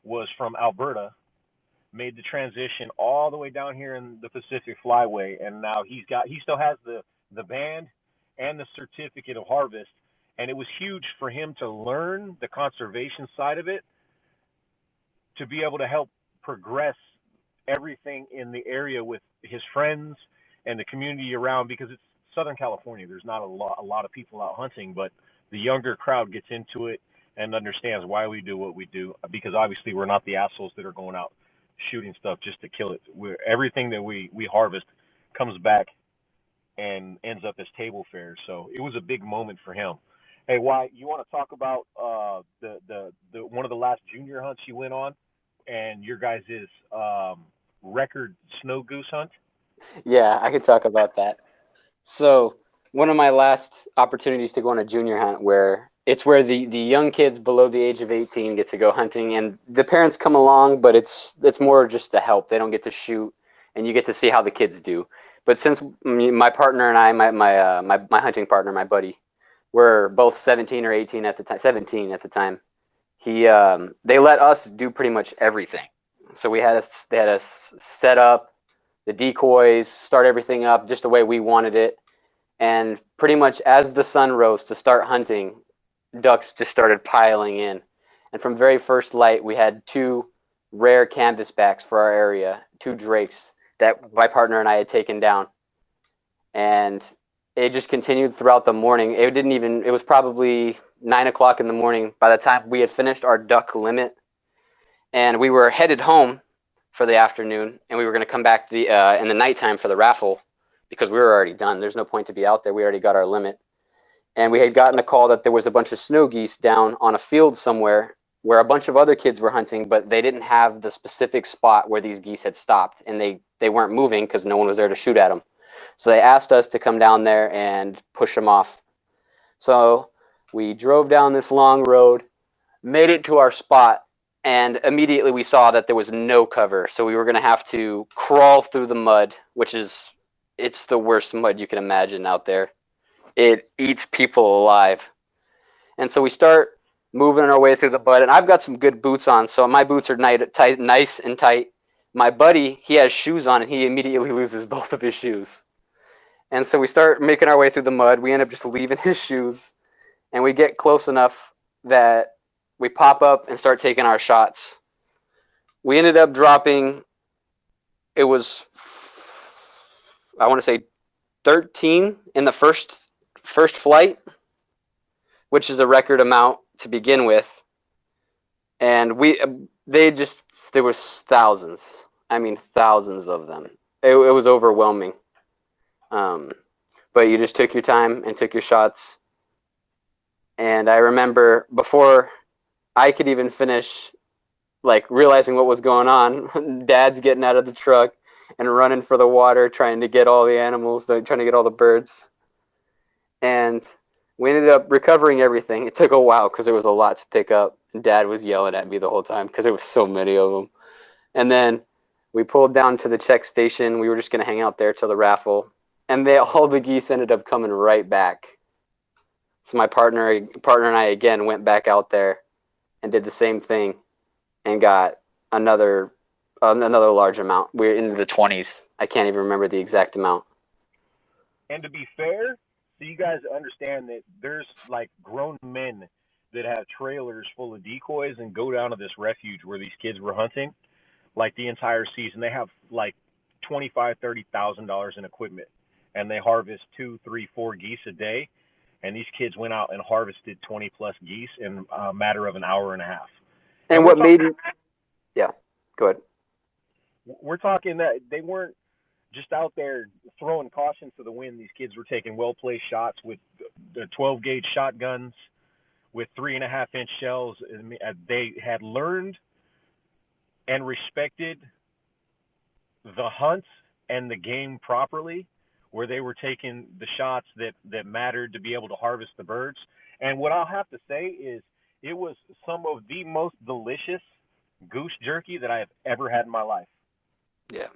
was from Alberta, made the transition all the way down here in the Pacific Flyway, and now he still has the band and the certificate of harvest, and it was huge for him to learn the conservation side of it, to be able to help progress everything in the area with his friends and the community around, because it's Southern California. There's not a lot of people out hunting, but the younger crowd gets into it and understands why we do what we do, because obviously we're not the assholes that are going out shooting stuff just to kill it. Everything that we harvest comes back and ends up as table fare. So it was a big moment for him. Hey, why you want to talk about the one of the last junior hunts you went on, and your guys' record snow goose hunt? Yeah, I could talk about that. So one of my last opportunities to go on a junior hunt, where the young kids below the age of 18 get to go hunting, and the parents come along, but it's more just to help. They don't get to shoot, and you get to see how the kids do. But since my partner and I, my hunting partner, my buddy, were both 17 or 18 at the time, 17 at the time, they let us do pretty much everything. So they had us set up the decoys, start everything up just the way we wanted it. And pretty much as the sun rose to start hunting, ducks just started piling in. And from very first light, we had two rare canvasbacks for our area, two drakes that my partner and I had taken down. And it just continued throughout the morning. It was probably 9 o'clock in the morning by the time we had finished our duck limit. And we were headed home for the afternoon, and we were going to come back in the nighttime for the raffle, because we were already done. There's no point to be out there. We already got our limit. And we had gotten a call that there was a bunch of snow geese down on a field somewhere where a bunch of other kids were hunting, but they didn't have the specific spot where these geese had stopped, and they weren't moving because no one was there to shoot at them. So they asked us to come down there and push them off. So we drove down this long road, made it to our spot, and immediately we saw that there was no cover. So we were going to have to crawl through the mud, it's the worst mud you can imagine out there. It eats people alive. And so we start moving our way through the mud, and I've got some good boots on, so my boots are nice and tight. My buddy, he has shoes on, and he immediately loses both of his shoes. And so we start making our way through the mud. We end up just leaving his shoes, and we get close enough that we pop up and start taking our shots. We ended up dropping, it was, I want to say 13 in the first flight, which is a record amount to begin with. And there was thousands. I mean, thousands of them. It was overwhelming. But you just took your time and took your shots. And I remember before I could even finish, like, realizing what was going on, Dad's getting out of the truck and running for the water, trying to get all the animals, trying to get all the birds. And we ended up recovering everything. It took a while because there was a lot to pick up. Dad was yelling at me the whole time because there was so many of them. And then we pulled down to the check station. We were just going to hang out there till the raffle. And all the geese ended up coming right back. So my partner and I again went back out there and did the same thing and got another large amount. We were into the 20s. I can't even remember the exact amount. And to be fair, so you guys understand that there's like grown men that have trailers full of decoys and go down to this refuge where these kids were hunting like the entire season. They have like $25,000-$30,000 in equipment, and they harvest 2, 3, 4 geese a day. And these kids went out and harvested 20 plus geese in a matter of an hour and a half. And what made me, yeah, go ahead. We're talking that they weren't just out there throwing caution to the wind. These kids were taking well-placed shots with the 12-gauge shotguns with 3.5-inch shells. They had learned and respected the hunt and the game properly, where they were taking the shots that mattered to be able to harvest the birds. And what I'll have to say is it was some of the most delicious goose jerky that I have ever had in my life. Yeah.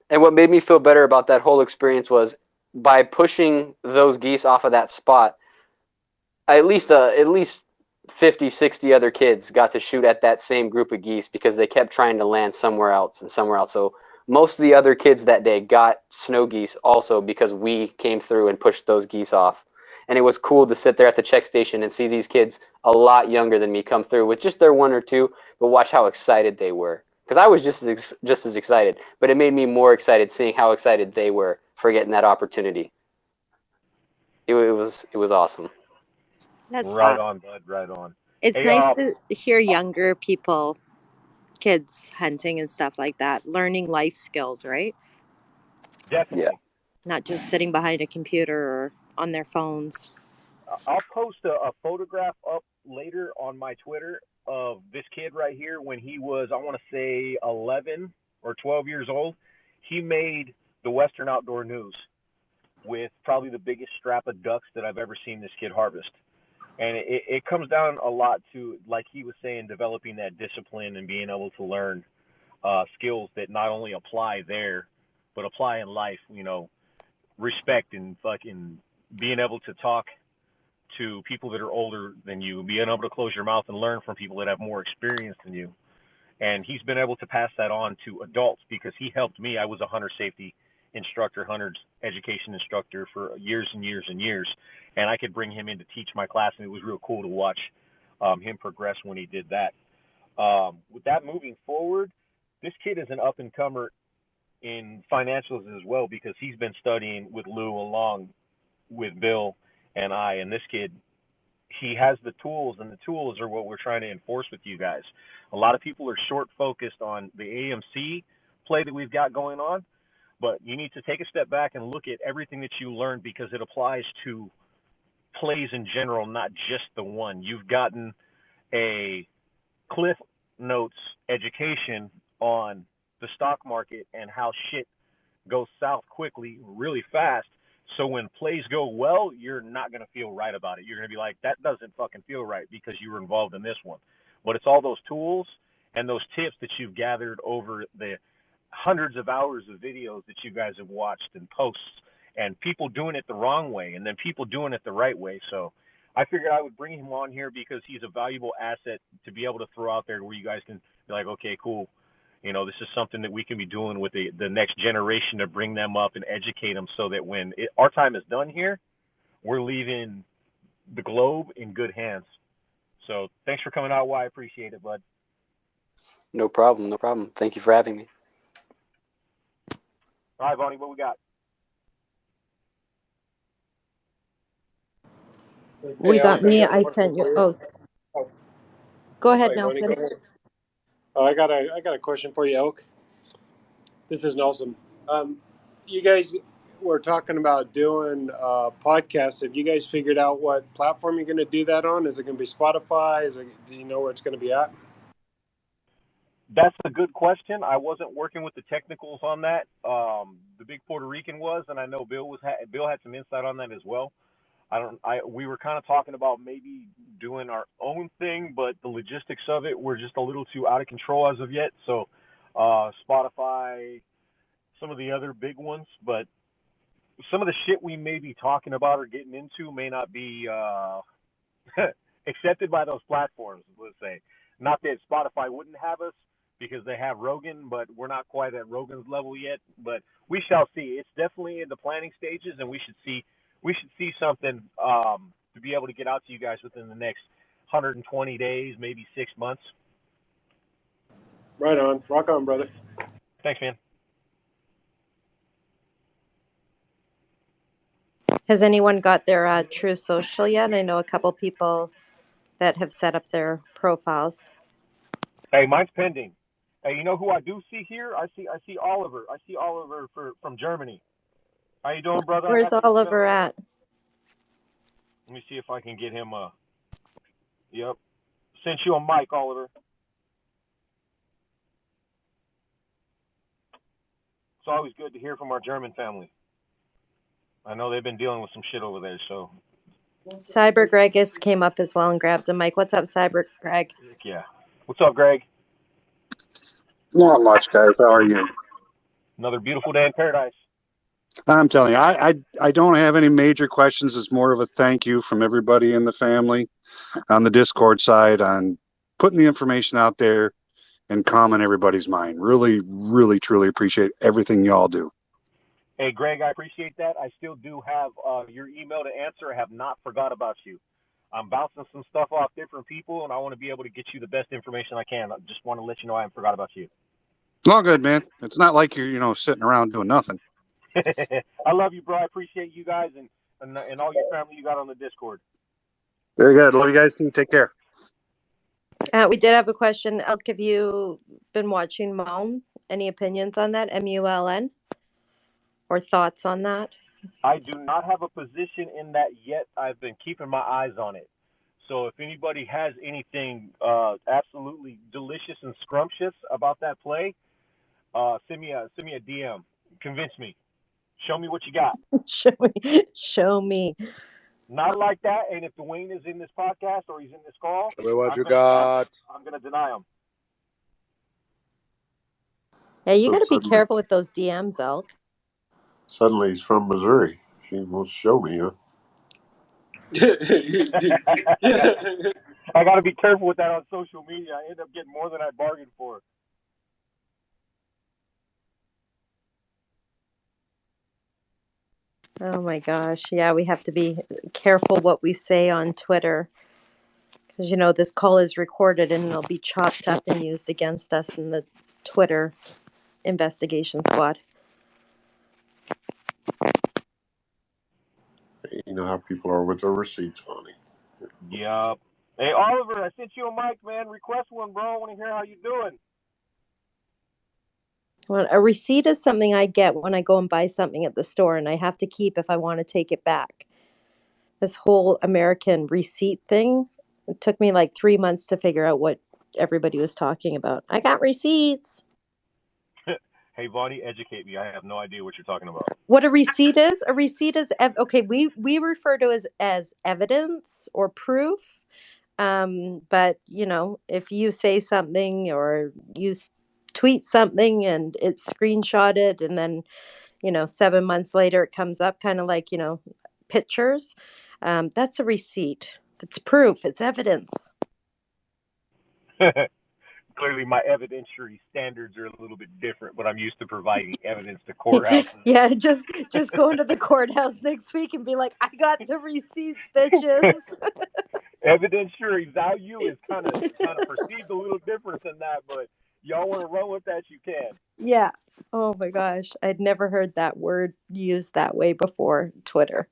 And what made me feel better about that whole experience was by pushing those geese off of that spot, at least 50, 60 other kids got to shoot at that same group of geese because they kept trying to land somewhere else and somewhere else. So most of the other kids that day got snow geese also because we came through and pushed those geese off. And it was cool to sit there at the check station and see these kids a lot younger than me come through with just their 1 or 2, but watch how excited they were. Because I was just as excited, but it made me more excited seeing how excited they were for getting that opportunity. It was awesome. That's right fun. on, bud. Right on. It's Hey, nice to hear younger people, kids hunting and stuff like that, learning life skills, right? definitely. Yeah. Not just sitting behind a computer or on their phones. I'll post a photograph up later on my Twitter of this kid right here when he was, I want to say, 11 or 12 years old. He made the Western Outdoor News with probably the biggest strap of ducks that I've ever seen this kid harvest. And it comes down a lot to, like he was saying, developing that discipline and being able to learn skills that not only apply there, but apply in life, respect and fucking being able to talk to people that are older than you, being able to close your mouth and learn from people that have more experience than you. And he's been able to pass that on to adults because he helped me. I was a hunter safety instructor, hunter's education instructor for years and years and years. And I could bring him in to teach my class, and it was real cool to watch him progress when he did that. With that moving forward, this kid is an up-and-comer in financials as well because he's been studying with Lou along with Bill and I. And this kid, he has the tools, and the tools are what we're trying to enforce with you guys. A lot of people are short-focused on the AMC play that we've got going on, but you need to take a step back and look at everything that you learned because it applies to plays in general, not just the one. You've gotten a Cliff Notes education on the stock market and how shit goes south quickly, really fast. So when plays go well, you're not going to feel right about it. You're going to be like, that doesn't fucking feel right because you were involved in this one. But it's all those tools and those tips that you've gathered over the hundreds of hours of videos that you guys have watched and posts, and people doing it the wrong way and then people doing it the right way. So I figured I would bring him on here because he's a valuable asset to be able to throw out there where you guys can be like, okay, cool. This is something that we can be doing with the next generation to bring them up and educate them so that when our time is done here, we're leaving the globe in good hands. So thanks for coming out. I appreciate it, bud. No problem. No problem. Thank you for having me. All right, Vonnie, what we got? We got me. I sent you. Oh, go ahead, Nelson. Go ahead. Oh, I got a question for you, Elk. This is Nelson. You guys were talking about doing podcasts. Have you guys figured out what platform you're going to do that on? Is it going to be Spotify? Do you know where it's going to be at? That's a good question. I wasn't working with the technicals on that. The big Puerto Rican was, and I know Bill had some insight on that as well. We were kind of talking about maybe doing our own thing, but the logistics of it were just a little too out of control as of yet. So, Spotify, some of the other big ones, but some of the shit we may be talking about or getting into may not be accepted by those platforms, let's say. Not that Spotify wouldn't have us because they have Rogan, but we're not quite at Rogan's level yet. But we shall see. It's definitely in the planning stages, and we should see something to be able to get out to you guys within the next 120 days, maybe 6 months. Right on. Rock on, brother. Thanks, man. Has anyone got their True Social yet? I know a couple people that have set up their profiles. Hey, mine's pending. Hey, you know who I do see here? I see Oliver. I see Oliver from Germany. How you doing, brother? Where's Oliver at? Let me see if I can get him. Yep. Sent you a mic, Oliver. It's always good to hear from our German family. I know they've been dealing with some shit over there, so. Cyber Greg came up as well and grabbed a mic. What's up, Cyber Greg? Yeah. What's up, Greg? Not much, guys. How are you? Another beautiful day in paradise. I'm telling you, I don't have any major questions. It's more of a thank you from everybody in the family on the Discord side on putting the information out there and calming everybody's mind. Really, really, truly appreciate everything y'all do. Hey, Greg, I appreciate that. I still do have your email to answer. I have not forgot about you. I'm bouncing some stuff off different people, and I want to be able to get you the best information I can. I just want to let you know I haven't forgot about you. All good, man. It's not like you're, sitting around doing nothing. I love you, bro. I appreciate you guys and all your family you got on the Discord. Very good. Love you guys. Take care. We did have a question. Elk, have you been watching Muln? Any opinions on that? MULN? Or thoughts on that? I do not have a position in that yet. I've been keeping my eyes on it. So if anybody has anything absolutely delicious and scrumptious about that play, send me a DM. Convince me. Show me what you got. Show me. Not like that. And if Dwayne is in this podcast or he's in this call, Show me what you got. I'm going to deny him. Yeah, you got to be careful with those DMs, Elk. Suddenly he's from Missouri. She wants to show me, huh? I got to be careful with that on social media. I end up getting more than I bargained for. Oh my gosh. Yeah, we have to be careful what we say on Twitter. Because, this call is recorded and it'll be chopped up and used against us in the Twitter investigation squad. You know how people are with their receipts, Bonnie. Yup. Hey, Oliver, I sent you a mic, man. Request one, bro. I want to hear how you doing. Well, a receipt is something I get when I go and buy something at the store, and I have to keep if I want to take it back. This whole American receipt thing, it took me like 3 months to figure out what everybody was talking about. I got receipts. Hey, Bonnie, educate me. I have no idea what you're talking about. What a receipt is? A receipt is, okay, we refer to it as evidence or proof. But, if you say something or you tweet something and it's screenshotted and then, 7 months later it comes up kind of like, pictures, that's a receipt. It's proof. It's evidence. Clearly, my evidentiary standards are a little bit different, but I'm used to providing evidence to courthouses. Yeah, just go into the courthouse next week and be like, I got the receipts, bitches. Evidentiary value is kind of perceived a little different than that, but y'all want to run with that, you can. Yeah. Oh my gosh. I'd never heard that word used that way before Twitter.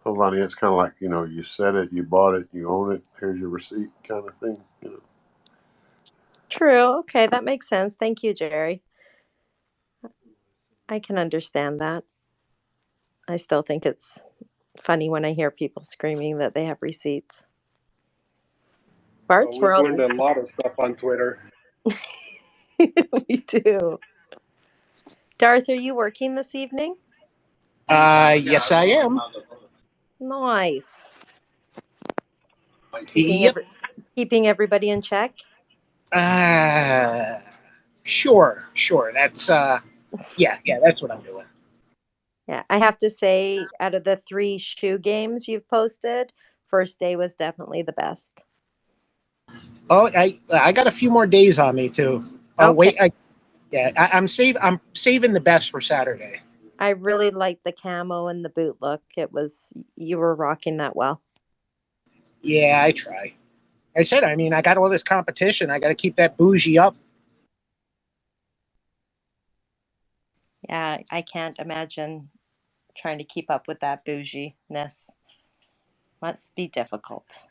Well, Bonnie, it's kind of like, you said it, you bought it, you own it, here's your receipt kind of thing. True. Okay, that makes sense. Thank you, Jerry. I can understand that. I still think it's funny when I hear people screaming that they have receipts. Bart's We've world. learned a lot of stuff on Twitter. We do. Darth, are you working this evening? Yes, I am. Nice. Yep. Keeping everybody in check? Sure. That's, yeah, that's what I'm doing. Yeah, I have to say, out of the 3 shoe games you've posted, first day was definitely the best. Oh, I got a few more days on me too. Oh, okay. Wait, I'm saving the best for Saturday. I really liked the camo and the boot look. You were rocking that well. Yeah, I try. I said, I got all this competition. I got to keep that bougie up. Yeah, I can't imagine trying to keep up with that bougie-ness. Must be difficult.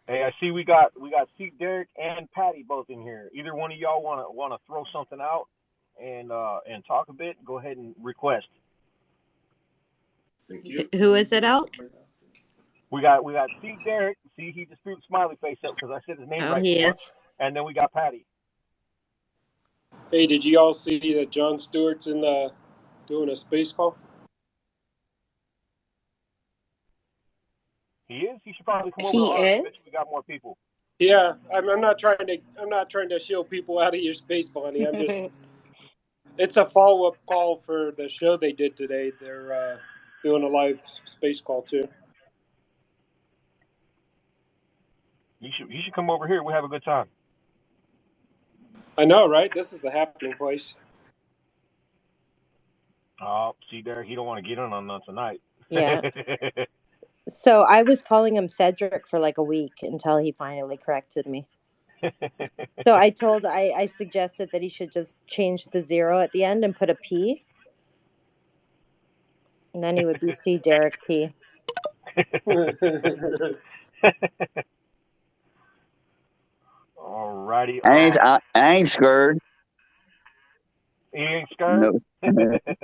Hey, I see we got C. Derek and Patty both in here. Either one of y'all wanna throw something out and talk a bit? Go ahead and request. Thank you. Who is it, Elk? We got C. Derek. See, he just threw the smiley face up because I said his name Oh, right he for once. is. And then we got Patty. Hey, did you all see that Jon Stewart's in doing a space call? He is. He should probably come over to He ours. is? Bet you we got more people. Yeah, I'm not trying to show people how to use space money. I'm just it's a follow-up call for the show they did today. They're doing a live space call too. You should come over here. We have a good time. I know, right? This is the happening place. Oh, see there, he don't want to get in on none tonight. Yeah. So I was calling him Cedric for like a week until he finally corrected me. So I suggested that he should just change the 0 at the end and put a P. And then he would be C. Derek P. Alrighty. I ain't scared. He ain't scared? No.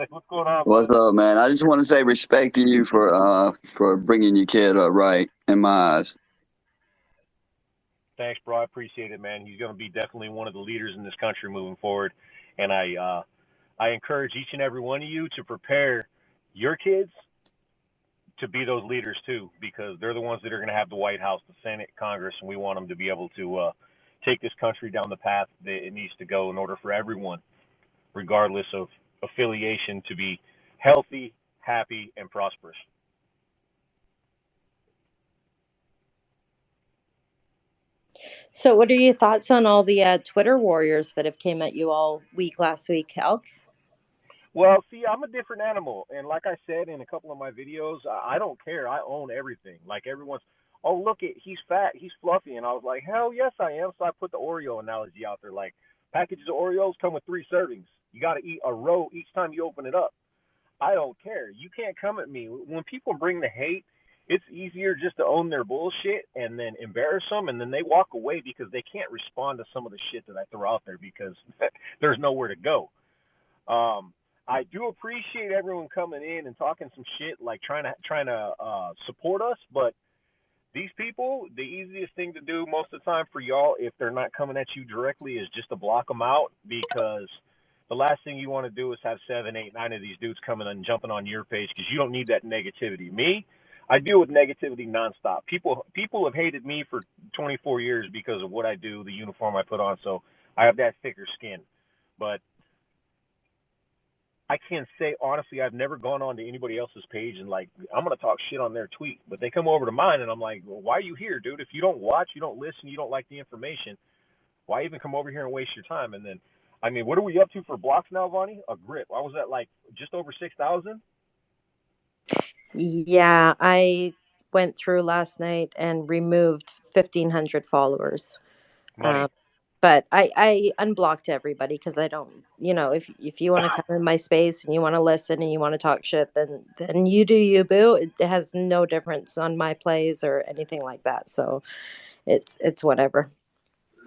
What's going on, What's bud? up, man? I just want to say respect to you for bringing your kid up right in my eyes. Thanks, bro. I appreciate it, man. He's going to be definitely one of the leaders in this country moving forward. And I encourage each and every one of you to prepare your kids to be those leaders too, because they're the ones that are going to have the White House, the Senate, Congress, and we want them to be able to take this country down the path that it needs to go in order for everyone, regardless of affiliation, to be healthy, happy, and prosperous. So what are your thoughts on all the Twitter warriors that have came at you all week last week, Elk? Well, see, I'm a different animal, and like I said in a couple of my videos, I don't care. I own everything. Like everyone's, oh look, he's fat, he's fluffy, and I was like, hell yes, I am. So I put the Oreo analogy out there. Like packages of Oreos come with 3 servings. You got to eat a row each time you open it up. I don't care. You can't come at me when people bring the hate. It's easier just to own their bullshit and then embarrass them, and then they walk away because they can't respond to some of the shit that I throw out there because there's nowhere to go. I do appreciate everyone coming in and talking some shit, like trying to support us. But these people, the easiest thing to do most of the time for y'all, if they're not coming at you directly, is just to block them out, because the last thing you want to do is have 7, 8, 9 of these dudes coming and jumping on your page, because you don't need that negativity. Me, I deal with negativity nonstop. People have hated me for 24 years because of what I do, the uniform I put on. So I have that thicker skin. But I can't say honestly, I've never gone on to anybody else's page and like, I'm gonna talk shit on their tweet, but they come over to mine and I'm like, well, why are you here, dude? If you don't watch, you don't listen, you don't like the information, why even come over here and waste your time? And then, I mean, what are we up to for blocks now, Vonnie? A grip. I was at like just over 6,000. Yeah, I went through last night and removed 1,500 followers. Money. But I unblocked everybody because I don't, if you want to come in my space and you want to listen and you want to talk shit, then you do you, boo. It has no difference on my plays or anything like that. So it's whatever.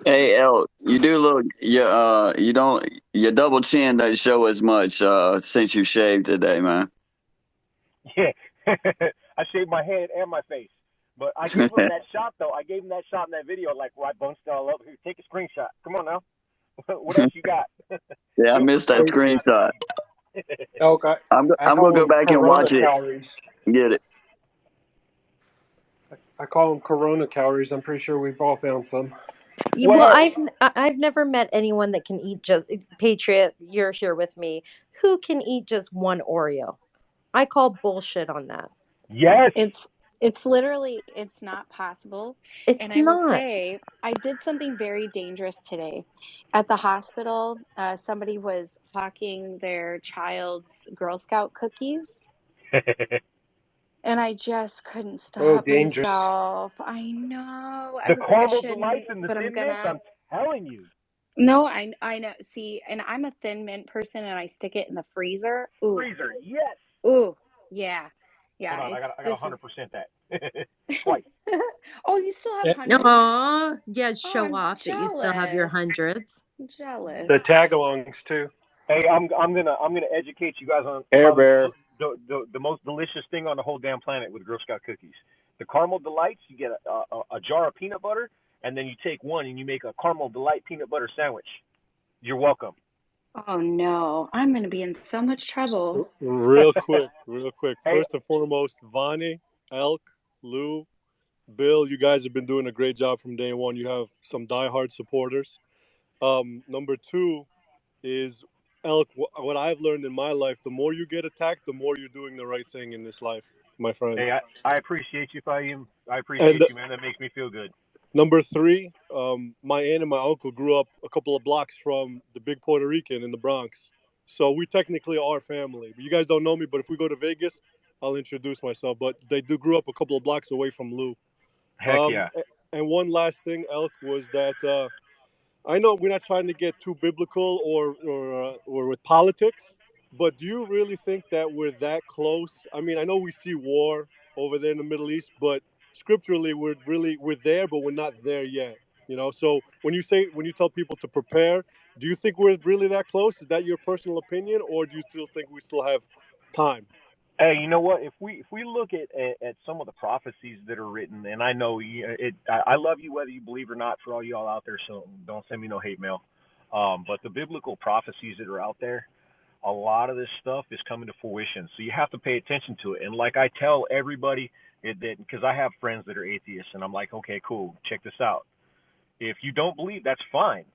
Hey, El, you do look you don't your double chin doesn't show as much since you shaved today, man. Yeah, I shaved my head and my face. But I gave him that shot, though. I gave him that shot in that video, like where I bunched it all up. Here, take a screenshot. Come on now. What else you got? Yeah, I missed that screenshot. Elk, I'm gonna go back and watch it. Calories. Get it. I call them Corona calories. I'm pretty sure we've all found some. Well, I've never met anyone that can eat just Patriot. You're here with me. Who can eat just one Oreo? I call bullshit on that. Yes. It's literally, it's not possible. It's I not. will say, I did something very dangerous today. At the hospital, somebody was hawking their child's Girl Scout cookies. And I just couldn't stop myself. I know. I was like, I shouldn't, but I'm gonna. I'm telling you. No, I know. See, and I'm a thin mint person, and I stick it in the freezer. Ooh. Freezer, yes. Ooh. Yeah. Hold on, I got This 100% is. that twice. Oh, you still have Eh, hundreds? Aw, yeah, Oh, show I'm off that you still have your jealous. hundreds. I'm jealous. the tag-alongs too. Hey, I'm gonna educate you guys on Air probably Bear. the most delicious thing on the whole damn planet with Girl Scout cookies. The caramel delights. You get a jar of peanut butter, and then you take one and you make a caramel delight peanut butter sandwich. You're welcome. Oh no, I'm gonna be in so much trouble. Real quick. Hey, First and foremost, Vonnie, Elk, Lou, Bill, you guys have been doing a great job from day one. You have some diehard supporters. Number two is Elk. What I've learned in my life: the more you get attacked, the more you're doing the right thing in this life, my friend. hey, I appreciate you, Fahim. I And appreciate you, man. That makes me feel good. number three, my aunt and my uncle grew up a couple of blocks from the big Puerto Rican in the Bronx. So we technically are family. You guys don't know me, but if we go to Vegas, I'll introduce myself. But they do grew up a couple of blocks away from Lou. Heck yeah. And one last thing, Elk, was that I know we're not trying to get too biblical or with politics, but do you really think that we're that close? I mean, I know we see war over there in the Middle East, but scripturally we're there, but we're not there yet. So when you tell people to prepare, do you think we're really that close? Is that your personal opinion, or do you still think we still have time? Hey, you know what? If we look at some of the prophecies that are written, and I know I love you whether you believe or not. For all y'all out there, so don't send me no hate mail. But the biblical prophecies that are out there, a lot of this stuff is coming to fruition. So you have to pay attention to it. And like I tell everybody, that because I have friends that are atheists, and I'm like, okay, cool, check this out. If you don't believe, that's fine.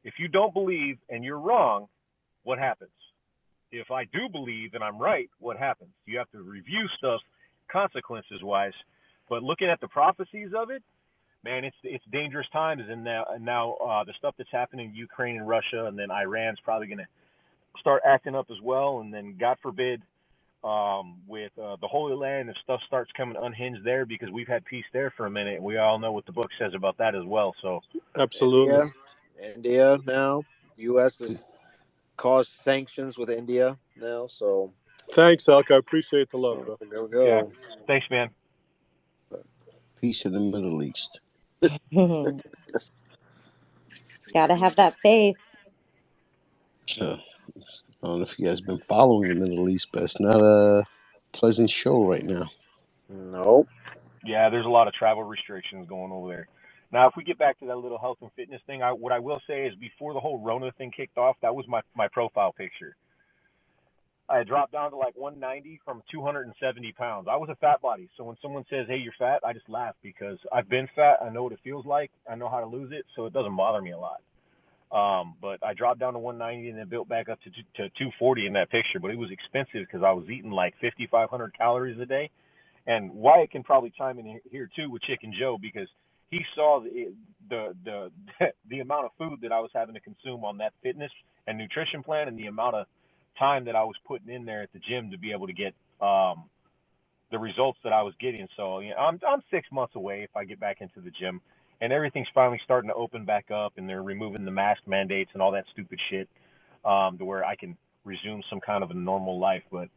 If you don't believe and you're wrong, what happens? If I do believe and I'm right, what happens? You have to review stuff consequences wise. But looking at the prophecies of it, man, it's dangerous times. And now the stuff that's happening in Ukraine and Russia, and then Iran's probably going to start acting up as well. And then God forbid, with the Holy Land, if stuff starts coming unhinged there, because we've had peace there for a minute, we all know what the book says about that as well. So Absolutely. India now. U.S. has caused sanctions with India now, so Thanks, Elk. I appreciate the love, bro. there we go. yeah, thanks, man. Peace in the Middle East. Gotta have that faith. So, I don't know if you guys have been following the Middle East, but it's not a pleasant show right now. Nope. Yeah, there's a lot of travel restrictions going over there. Now, if we get back to that little health and fitness thing, what I will say is before the whole Rona thing kicked off, that was my profile picture. I had dropped down to like 190 from 270 pounds. I was a fat body. So when someone says, hey, you're fat, I just laugh because I've been fat. I know what it feels like. I know how to lose it. So it doesn't bother me a lot. But I dropped down to 190 and then built back up to 240 in that picture. But it was expensive because I was eating like 5,500 calories a day. And Wyatt can probably chime in here too with Chicken Joe because he saw the the amount of food that I was having to consume on that fitness and nutrition plan, and the amount of time that I was putting in there at the gym to be able to get the results that I was getting. So I'm 6 months away if I get back into the gym, and everything's finally starting to open back up, and they're removing the mask mandates and all that stupid shit, to where I can resume some kind of a normal life. But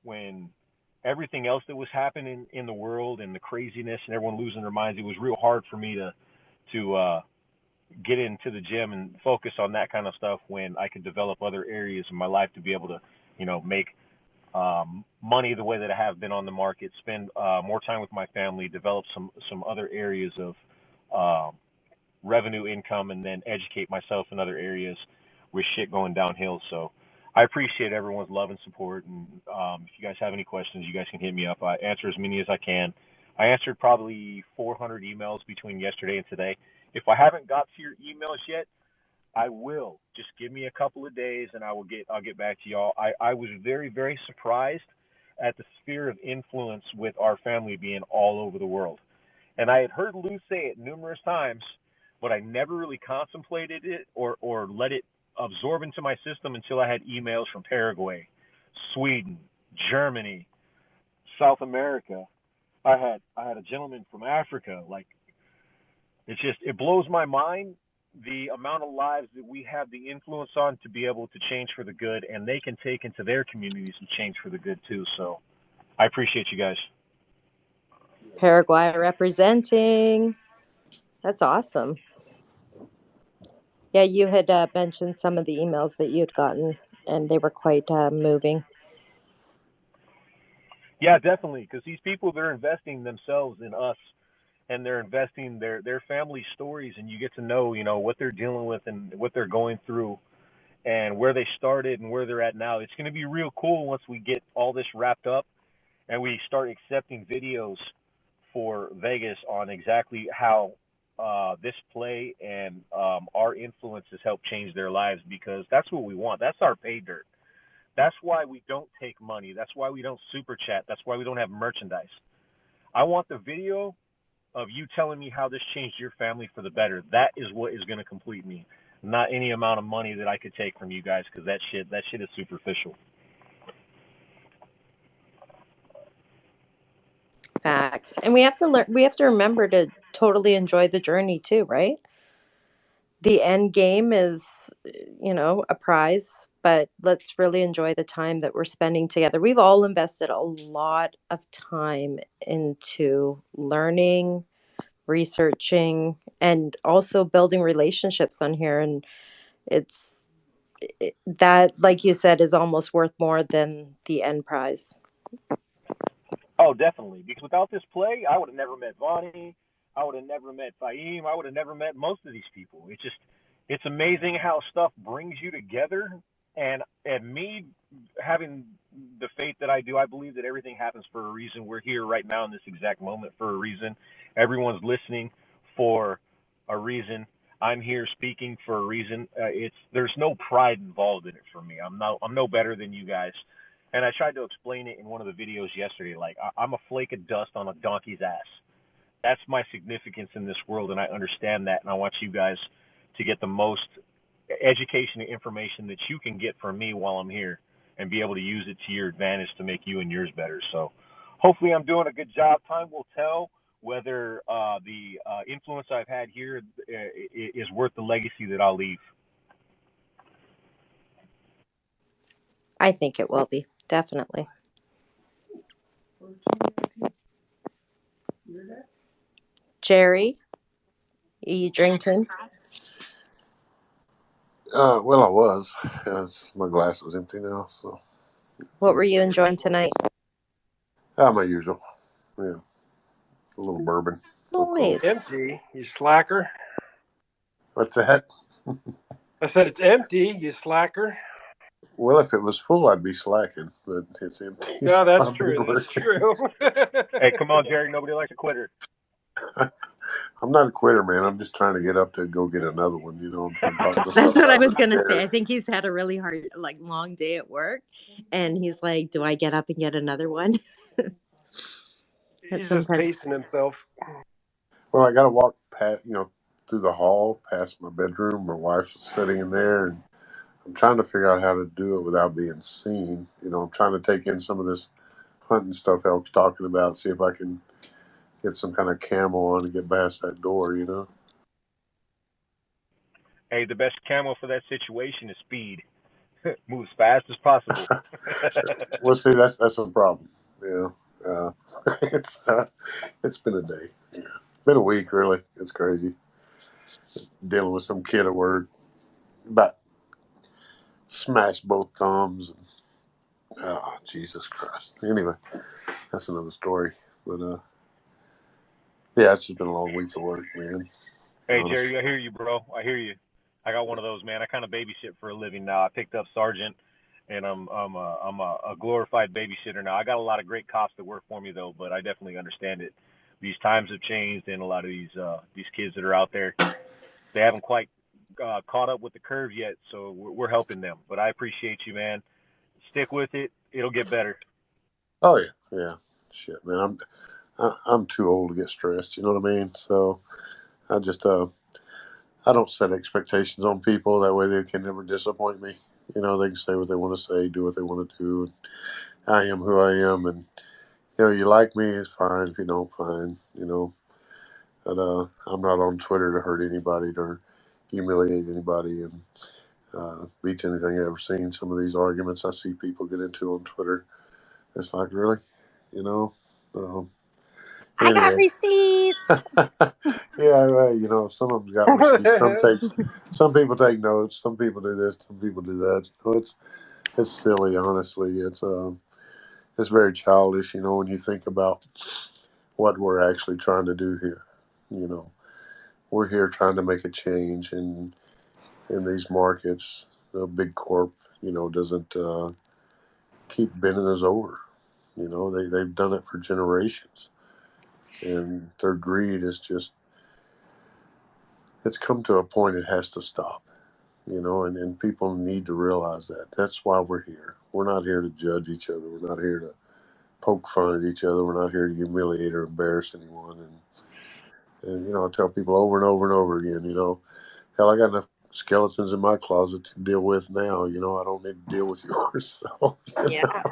when everything else that was happening in the world and the craziness and everyone losing their minds, it was real hard for me to get into the gym and focus on that kind of stuff when I could develop other areas in my life to be able to, make money the way that I have been on the market, spend more time with my family, develop some other areas of revenue income, and then educate myself in other areas with shit going downhill. So I appreciate everyone's love and support. And if you guys have any questions, you guys can hit me up. I answer as many as I can. I answered probably 400 emails between yesterday and today. If I haven't got to your emails yet, I will. Just give me a couple of days and I'll get back to y'all. I was very, very surprised at the sphere of influence with our family being all over the world. And I had heard Lou say it numerous times, but I never really contemplated it or let it absorb into my system until I had emails from Paraguay, Sweden, Germany, South America. I had a gentleman from Africa. Like, it blows my mind the amount of lives that we have the influence on to be able to change for the good, and they can take into their communities and change for the good too. So I appreciate you guys. Paraguay representing. That's awesome. Yeah, you had mentioned some of the emails that you'd gotten, and they were quite moving. Yeah, definitely, because these people, they're investing themselves in us, and they're investing their family stories, and you get to know, what they're dealing with and what they're going through and where they started and where they're at now. It's going to be real cool once we get all this wrapped up and we start accepting videos for Vegas on exactly how this play and our influence has helped change their lives, because that's what we want. That's our pay dirt. That's why we don't take money. That's why we don't super chat. That's why we don't have merchandise. I want the video of you telling me how this changed your family for the better. That is what is going to complete me, not any amount of money that I could take from you guys, because that shit is superficial. Facts. And we have to learn. We have to remember to totally enjoy the journey too, right? The end game is, a prize, but let's really enjoy the time that we're spending together. We've all invested a lot of time into learning, researching, and also building relationships on here. And it's that, like you said, is almost worth more than the end prize. Oh, definitely. Because without this play, I would have never met Vonnie. I would have never met Fahim. I would have never met most of these people. It's amazing how stuff brings you together. And me having the faith that I do, I believe that everything happens for a reason. We're here right now in this exact moment for a reason. Everyone's listening for a reason. I'm here speaking for a reason. There's no pride involved in it for me. I'm no better than you guys. And I tried to explain it in one of the videos yesterday. Like, I'm a flake of dust on a donkey's ass. That's my significance in this world, and I understand that. And I want you guys to get the most education and information that you can get from me while I'm here, and be able to use it to your advantage to make you and yours better. So hopefully I'm doing a good job. Time will tell whether the influence I've had here is worth the legacy that I'll leave. I think it will be, definitely. Jerry, are you drinking? Well, I was. My glass is empty now, so. What were you enjoying tonight? My usual. Yeah, a little bourbon. Nice. Empty, you slacker. What's that? I said it's empty, you slacker. Well, if it was full, I'd be slacking, but it's empty. No, that's true. That's true. Hey, come on, Jerry. Nobody likes a quitter. I'm not a quitter, man. I'm just trying to get up to go get another one. I'm trying to talk myself. That's what I was gonna say. I think he's had a really hard, long day at work, and he's like, "Do I get up and get another one?" He's just pacing himself. Well, I got to walk past, through the hall past my bedroom. My wife's sitting in there, and I'm trying to figure out how to do it without being seen. I'm trying to take in some of this hunting stuff Elk's talking about, see if I can get some kind of camo on and get past that door. Hey, the best camo for that situation is speed. Move as fast as possible. Well, see, that's a problem. Yeah, it's been a day. Yeah. Been a week, really. It's crazy. Dealing with some kid at work, about smashed both thumbs. Oh, Jesus Christ. Anyway, that's another story. But yeah, it's just been a long week at work, man. Hey, Jerry, I hear you, bro. I hear you. I got one of those, man. I kind of babysit for a living now. I picked up sergeant, and I'm a glorified babysitter now. I got a lot of great cops that work for me though, but I definitely understand it. These times have changed, and a lot of these kids that are out there, they haven't quite caught up with the curve yet. So we're helping them. But I appreciate you, man. Stick with it. It'll get better. Oh yeah, yeah. Shit, man. I'm too old to get stressed. You know what I mean? So I just I don't set expectations on people. That way they can never disappoint me. They can say what they want to say, do what they want to do. And I am who I am, and you like me, it's fine. If you don't, fine. But I'm not on Twitter to hurt anybody or humiliate anybody and beats anything I've ever seen. Some of these arguments I see people get into on Twitter, it's like, really, you know. Um, I got anyway, receipts. yeah, well, you know, some of them got receipts. Some people take notes. Some people do this. Some people do that. You know, it's silly. Honestly, it's very childish. You know, when you think about what we're actually trying to do here. You know, we're here trying to make a change in these markets. The big corp, you know, doesn't keep bending us over. You know, they've done it for generations, and their greed is just, it's come to a point it has to stop. You know, and people need to realize that. That's why we're here. We're not here to judge each other. We're not here to poke fun at each other. We're not here to humiliate or embarrass anyone. And you know, I tell people over and over and over again, you know, hell, I got enough skeletons in my closet to deal with now. You know, I don't need to deal with yours. So, Yeah.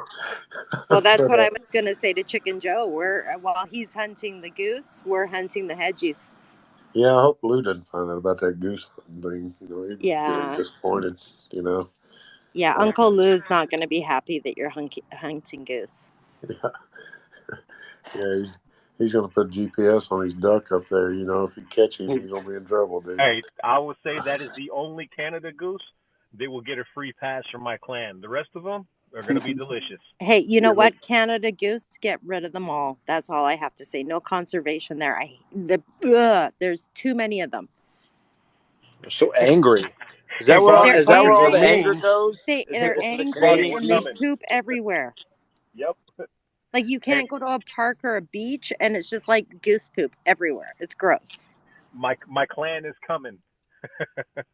Well, that's but, what I was going to say to Chicken Joe. While he's hunting the goose, we're hunting the hedgies. yeah, I hope Lou doesn't find out about that goose hunting thing. You know, he'd be really Yeah. disappointed. You know, Yeah, Uncle Lou's not going to be happy that you're hunting goose. yeah, yeah, he's gonna put GPS on his duck up there. You know, if you catch him, you're gonna be in trouble, dude. Hey, I will say that is the only Canada goose they will get a free pass from my clan. The rest of them are going to be delicious. Hey, you know Yeah, what? Canada goose, get rid of them all. That's all I have to say. No conservation there. There's too many of them. They're so angry. Is Hey, that where Vaughn, They're is that where all the angry. anger means, goes? Is it They're into the Vaughn, angry means Canadian and they coming. goose? poop everywhere. Yep. Like you Hey, can't go to a park or a beach and it's just like goose poop everywhere. It's gross. my clan is coming.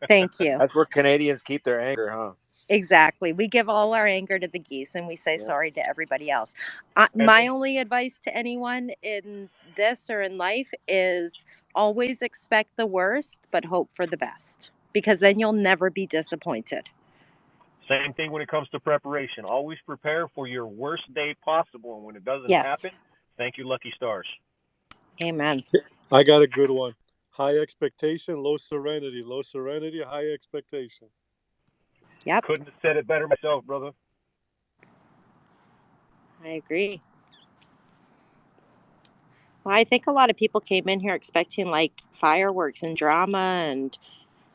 Thank you. That's where Canadians keep their anger, huh? Exactly. We give all our anger to the geese and we say Yeah. sorry to everybody else. And My only advice to anyone in this or in life is always expect the worst, but hope for the best because then you'll never be disappointed. same thing when it comes to preparation. Always prepare for your worst day possible, and when it doesn't Yes. happen, thank you, lucky stars. Amen. I got a good one. High expectation, low serenity. Low serenity, high expectation. Yep. Couldn't have said it better myself, brother. I agree. Well, I think a lot of people came in here expecting like fireworks and drama and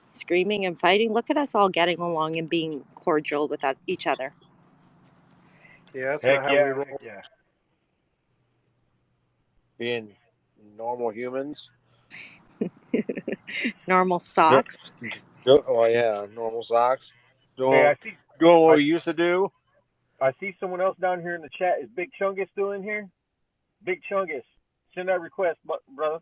screaming and fighting. Look at us all getting along and being cordial with each other. Yeah, that's Heck not how we yeah, roll. heck yeah. Being normal humans. Normal No, socks. oh yeah, normal socks. Hey, Doing doing what I we used to do. I see someone else down here in the chat. Is Big Chungus still in here? Big Chungus, send that request, brother.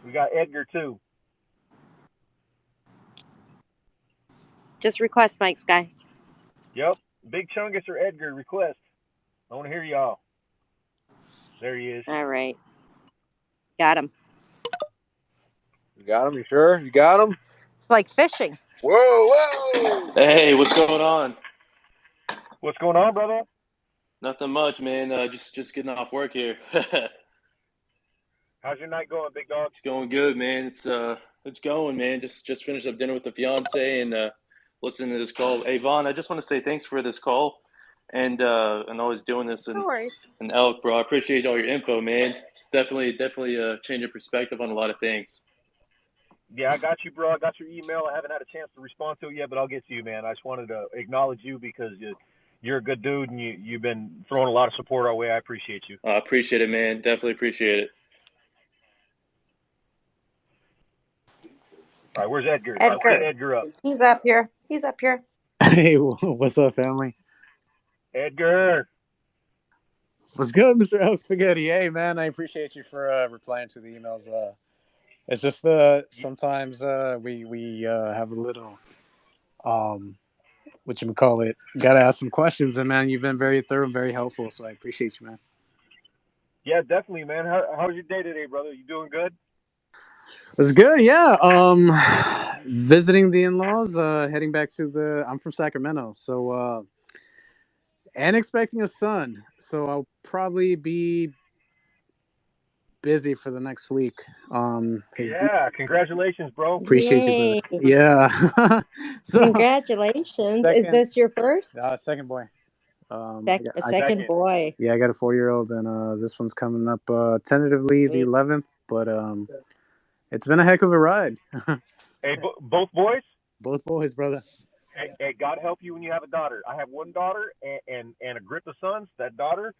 We got Edgar too. Just request mics, guys. Yep, Big Chungus or Edgar request. I want to hear y'all. There he is. All right. Got him. You got him? You sure? You got him? It's like fishing. Whoa, whoa! Hey, what's going on? What's going on, brother? Nothing much, man. Just getting off work here. It's How's your night going, big dog? going good, man. It's going, man. Just finished up dinner with the fiance and listening to this call. Hey, Vaughn, I just want to say thanks for this call and always doing this No worries. and Elk, bro. I appreciate all your info, man. Definitely change your perspective on a lot of things. Yeah, I got you, bro. I got your email. I haven't had a chance to respond to it yet, but I'll get to you, man. I just wanted to acknowledge you because you're a good dude and you've been throwing a lot of support our way. I appreciate you. I appreciate it, man. Definitely appreciate it. All right, where's Edgar? Get Edgar. Edgar up. He's up here. He's up here. Hey, what's up, family? Edgar. What's good, Mr. El Spaghetti? Hey, man, I appreciate you for replying to the emails. It's just sometimes we have a little what you call it. Got to ask some questions, and man, you've been very thorough and very helpful. So I appreciate you, man. Yeah, definitely, man. How's your day today, brother? You doing good? It's good, yeah. Visiting the in-laws, heading back to I'm from Sacramento, so and expecting a son. So I'll probably be busy for the next week. Yeah, congratulations, bro. Appreciate you, brother. Yay. Yeah. So, Congratulations. Is this your first? second boy. A second boy. Yeah, I got a 4-year-old, and this one's coming up tentatively the 11th. But it's been a heck of a ride. Hey, both boys? Both boys, brother. Hey, God help you when you have a daughter. I have one daughter and a grip of sons. That daughter,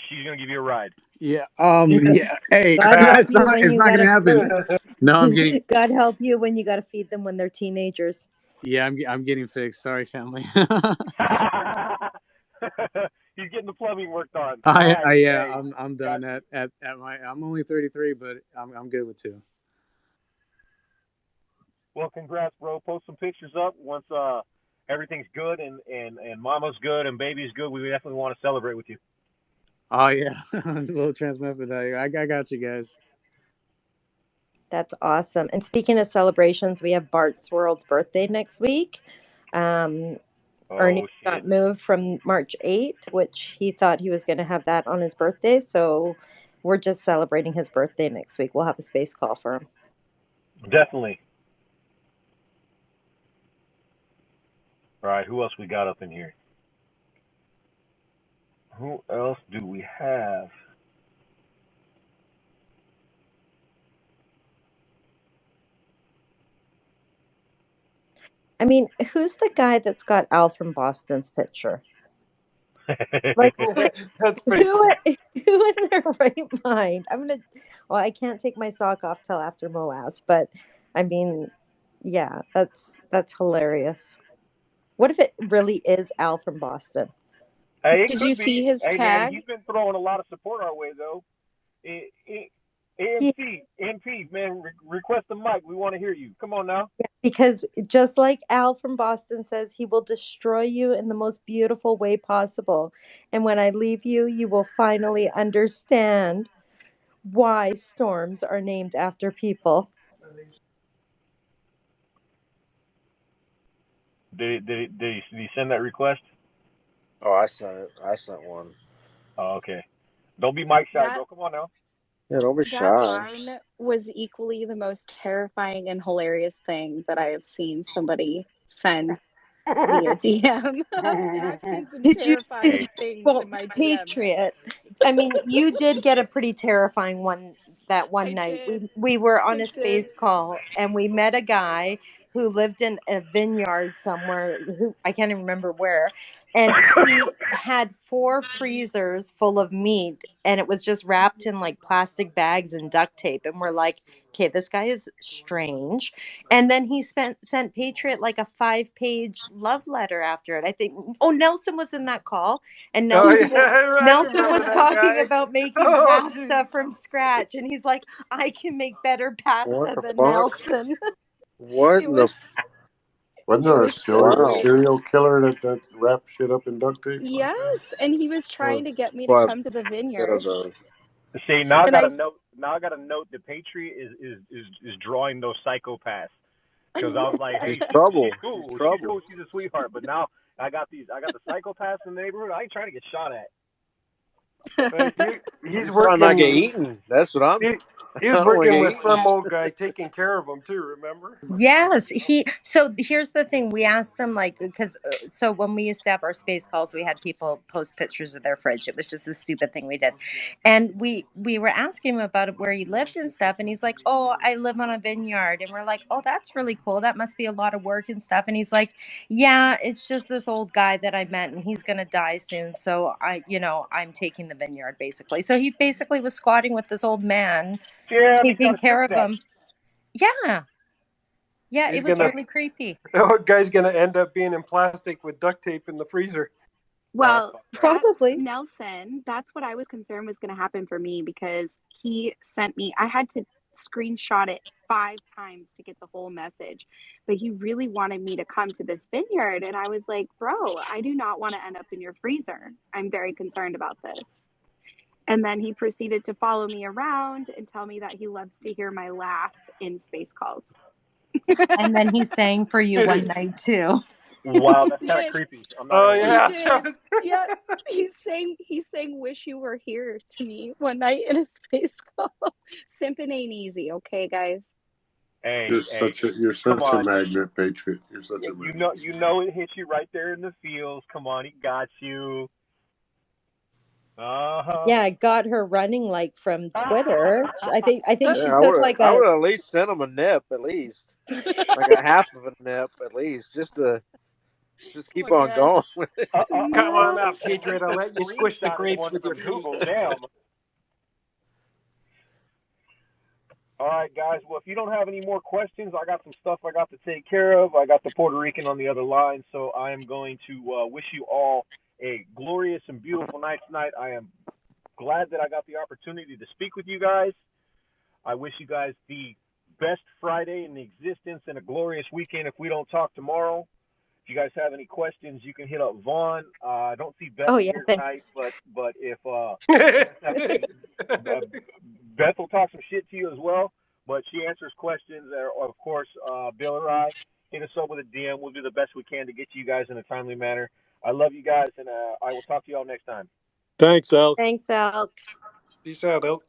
she's gonna give you a ride. Yeah. Yeah. Hey, God help it's you not. when It's you not gonna gotta. happen. No, I'm getting. God help you when you gotta feed them when they're teenagers. Yeah, I'm getting fixed. Sorry, family. He's getting the plumbing worked on. All right. Yeah. Hey, I'm God, done at my. I'm only 33, but I'm good with 2. well, congrats, bro. Post some pictures up once everything's good and mama's good and baby's good. We definitely want to celebrate with you. Oh yeah, a little transmethod. I got you guys. That's awesome. And speaking of celebrations, we have Bart's World's birthday next week. Ernie Oh got shit. moved from March 8th, which he thought he was going to have that on his birthday. So we're just celebrating his birthday next week. We'll have a space call for him. Definitely. All right. Who else we got up in here? Who else do we have? I mean, who's the guy that's got Al from Boston's picture? Like, That's pretty who, funny. who in their right mind? Well, I can't take my sock off till after Moaz, but I mean, yeah, that's hilarious. What if it really is Al from Boston? Hey, it Did you could see be. his Hey, man, tag? he's been throwing a lot of support our way, though. AMC, NP, man, request the mic. We want to hear you. Come on now. Because just like Al from Boston says, he will destroy you in the most beautiful way possible. And when I leave you, you will finally understand why storms are named after people. Did he send that request? Oh, I sent it. I sent one. Oh, okay. Don't be Mike shy, That bro. Come on now. Yeah, don't be that shy. line was equally the most terrifying and hilarious thing that I have seen somebody send via DM. And I've seen some Did you? terrifying things Well, in my DMs. Patriot. I mean, you did get a pretty terrifying one that one I night. did. We were on I a did. space call and we met a guy who lived in a vineyard somewhere, who I can't even remember where, and he had 4 freezers full of meat and it was just wrapped in like plastic bags and duct tape, and we're like, okay, this guy is strange. And then he sent Patriot like a 5-page love letter after it. I think, oh, Nelson was in that call, and Oh yeah, Nelson was I Nelson remember was that talking guy. about making Oh pasta jeez. from scratch, and he's like, I can make better What pasta the than fuck? Nelson. What It in the? was Wasn't it there a was so Wow. weird. serial killer that wrapped shit up in duct tape like that? Yes, and he was That trying to get me to was come to the one of vineyard. those. See, now I And got I, a note. Now I got a note. The Patriot is drawing those psychopaths. Because I was like, He's hey, she's trouble. He's cool. She's trouble. cool. She's a sweetheart. But now I got the psychopaths in the neighborhood. I ain't trying to get shot at. But I'm he's trying not to get working. eaten. That's what I'm. He I was don't want to working get with eaten. some old guy taking care of him too. Remember? Yes, so here's the thing. We asked him, like, because so when we used to have our space calls, we had people post pictures of their fridge. It was just a stupid thing we did. And we were asking him about where he lived and stuff, and he's like, "Oh, I live on a vineyard." And we're like, "Oh, that's really cool. That must be a lot of work and stuff." And he's like, "Yeah, it's just this old guy that I met and he's going to die soon, so I'm taking the vineyard basically." So he basically was squatting with this old man, Yeah, but you taking gotta care cook of that. him. Yeah. Yeah, He's it was gonna. really creepy. The old guy's gonna end up being in plastic with duct tape in the freezer. Oh, that's well, fucked up. that's Probably. Nelson. That's what I was concerned was going to happen for me because he sent me, I had to screenshot it 5 times to get the whole message. But he really wanted me to come to this vineyard. And I was like, bro, I do not want to end up in your freezer. I'm very concerned about this. And then he proceeded to follow me around and tell me that he loves to hear my laugh in space calls. And then he sang for you one night too. Wow, that's He kind of did. creepy. I'm not Oh gonna lie. yeah, He did. Yeah. He sang "Wish You Were Here" to me one night in a space call. Simping ain't easy, okay, guys? Hey, You're come such a on. magnet, Patriot. You're such a magnet. You know it hits you right there in the feels. Come on, he got you. Yeah, I got her running like from Twitter. I think she Yeah, took like I a would at least send him a nip, at least like a half of a nip, at least, just keep Oh my on God. going with it. come on He up, sent Patriot. I'll a let you squish the screenshotted grapes one with your from feet. Google. Damn. All right, guys. Well, if you don't have any more questions, I got some stuff I got to take care of. I got the Puerto Rican on the other line, so I am going to wish you all a glorious and beautiful night tonight. I am glad that I got the opportunity to speak with you guys. I wish you guys the best Friday in existence and a glorious weekend if we don't talk tomorrow. If you guys have any questions, you can hit up Vaughn. I don't see Beth Oh in yeah, here thanks. tonight, but if you guys have any, Beth will talk some shit to you as well. But she answers questions, or of course, Bill or I hit us up with a DM. We'll do the best we can to get to you guys in a timely manner. I love you guys, and I will talk to you all next time. Thanks, Elk. Thanks, Elk. Peace out, Elk.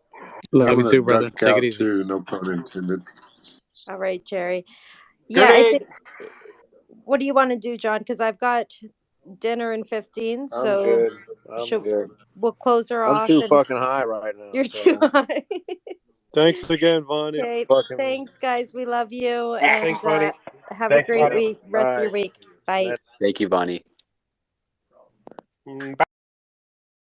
Love I'm you gonna too, brother. duck Take it out easy. too. No pun intended. All right, Jerry. Good Yeah, I egg. think. What do you want to do, John? Because I've got dinner in 15, I'm so good. I'm good. we'll close her I'm off too and fucking high right now, you're too so high. Thanks again, Vaughn. Okay, fucking. thanks, guys. We love you, and Thanks, buddy. have a Thanks, great Bonnie. week. All Rest of right. your week. Bye. Thank you, Bonnie. Bye.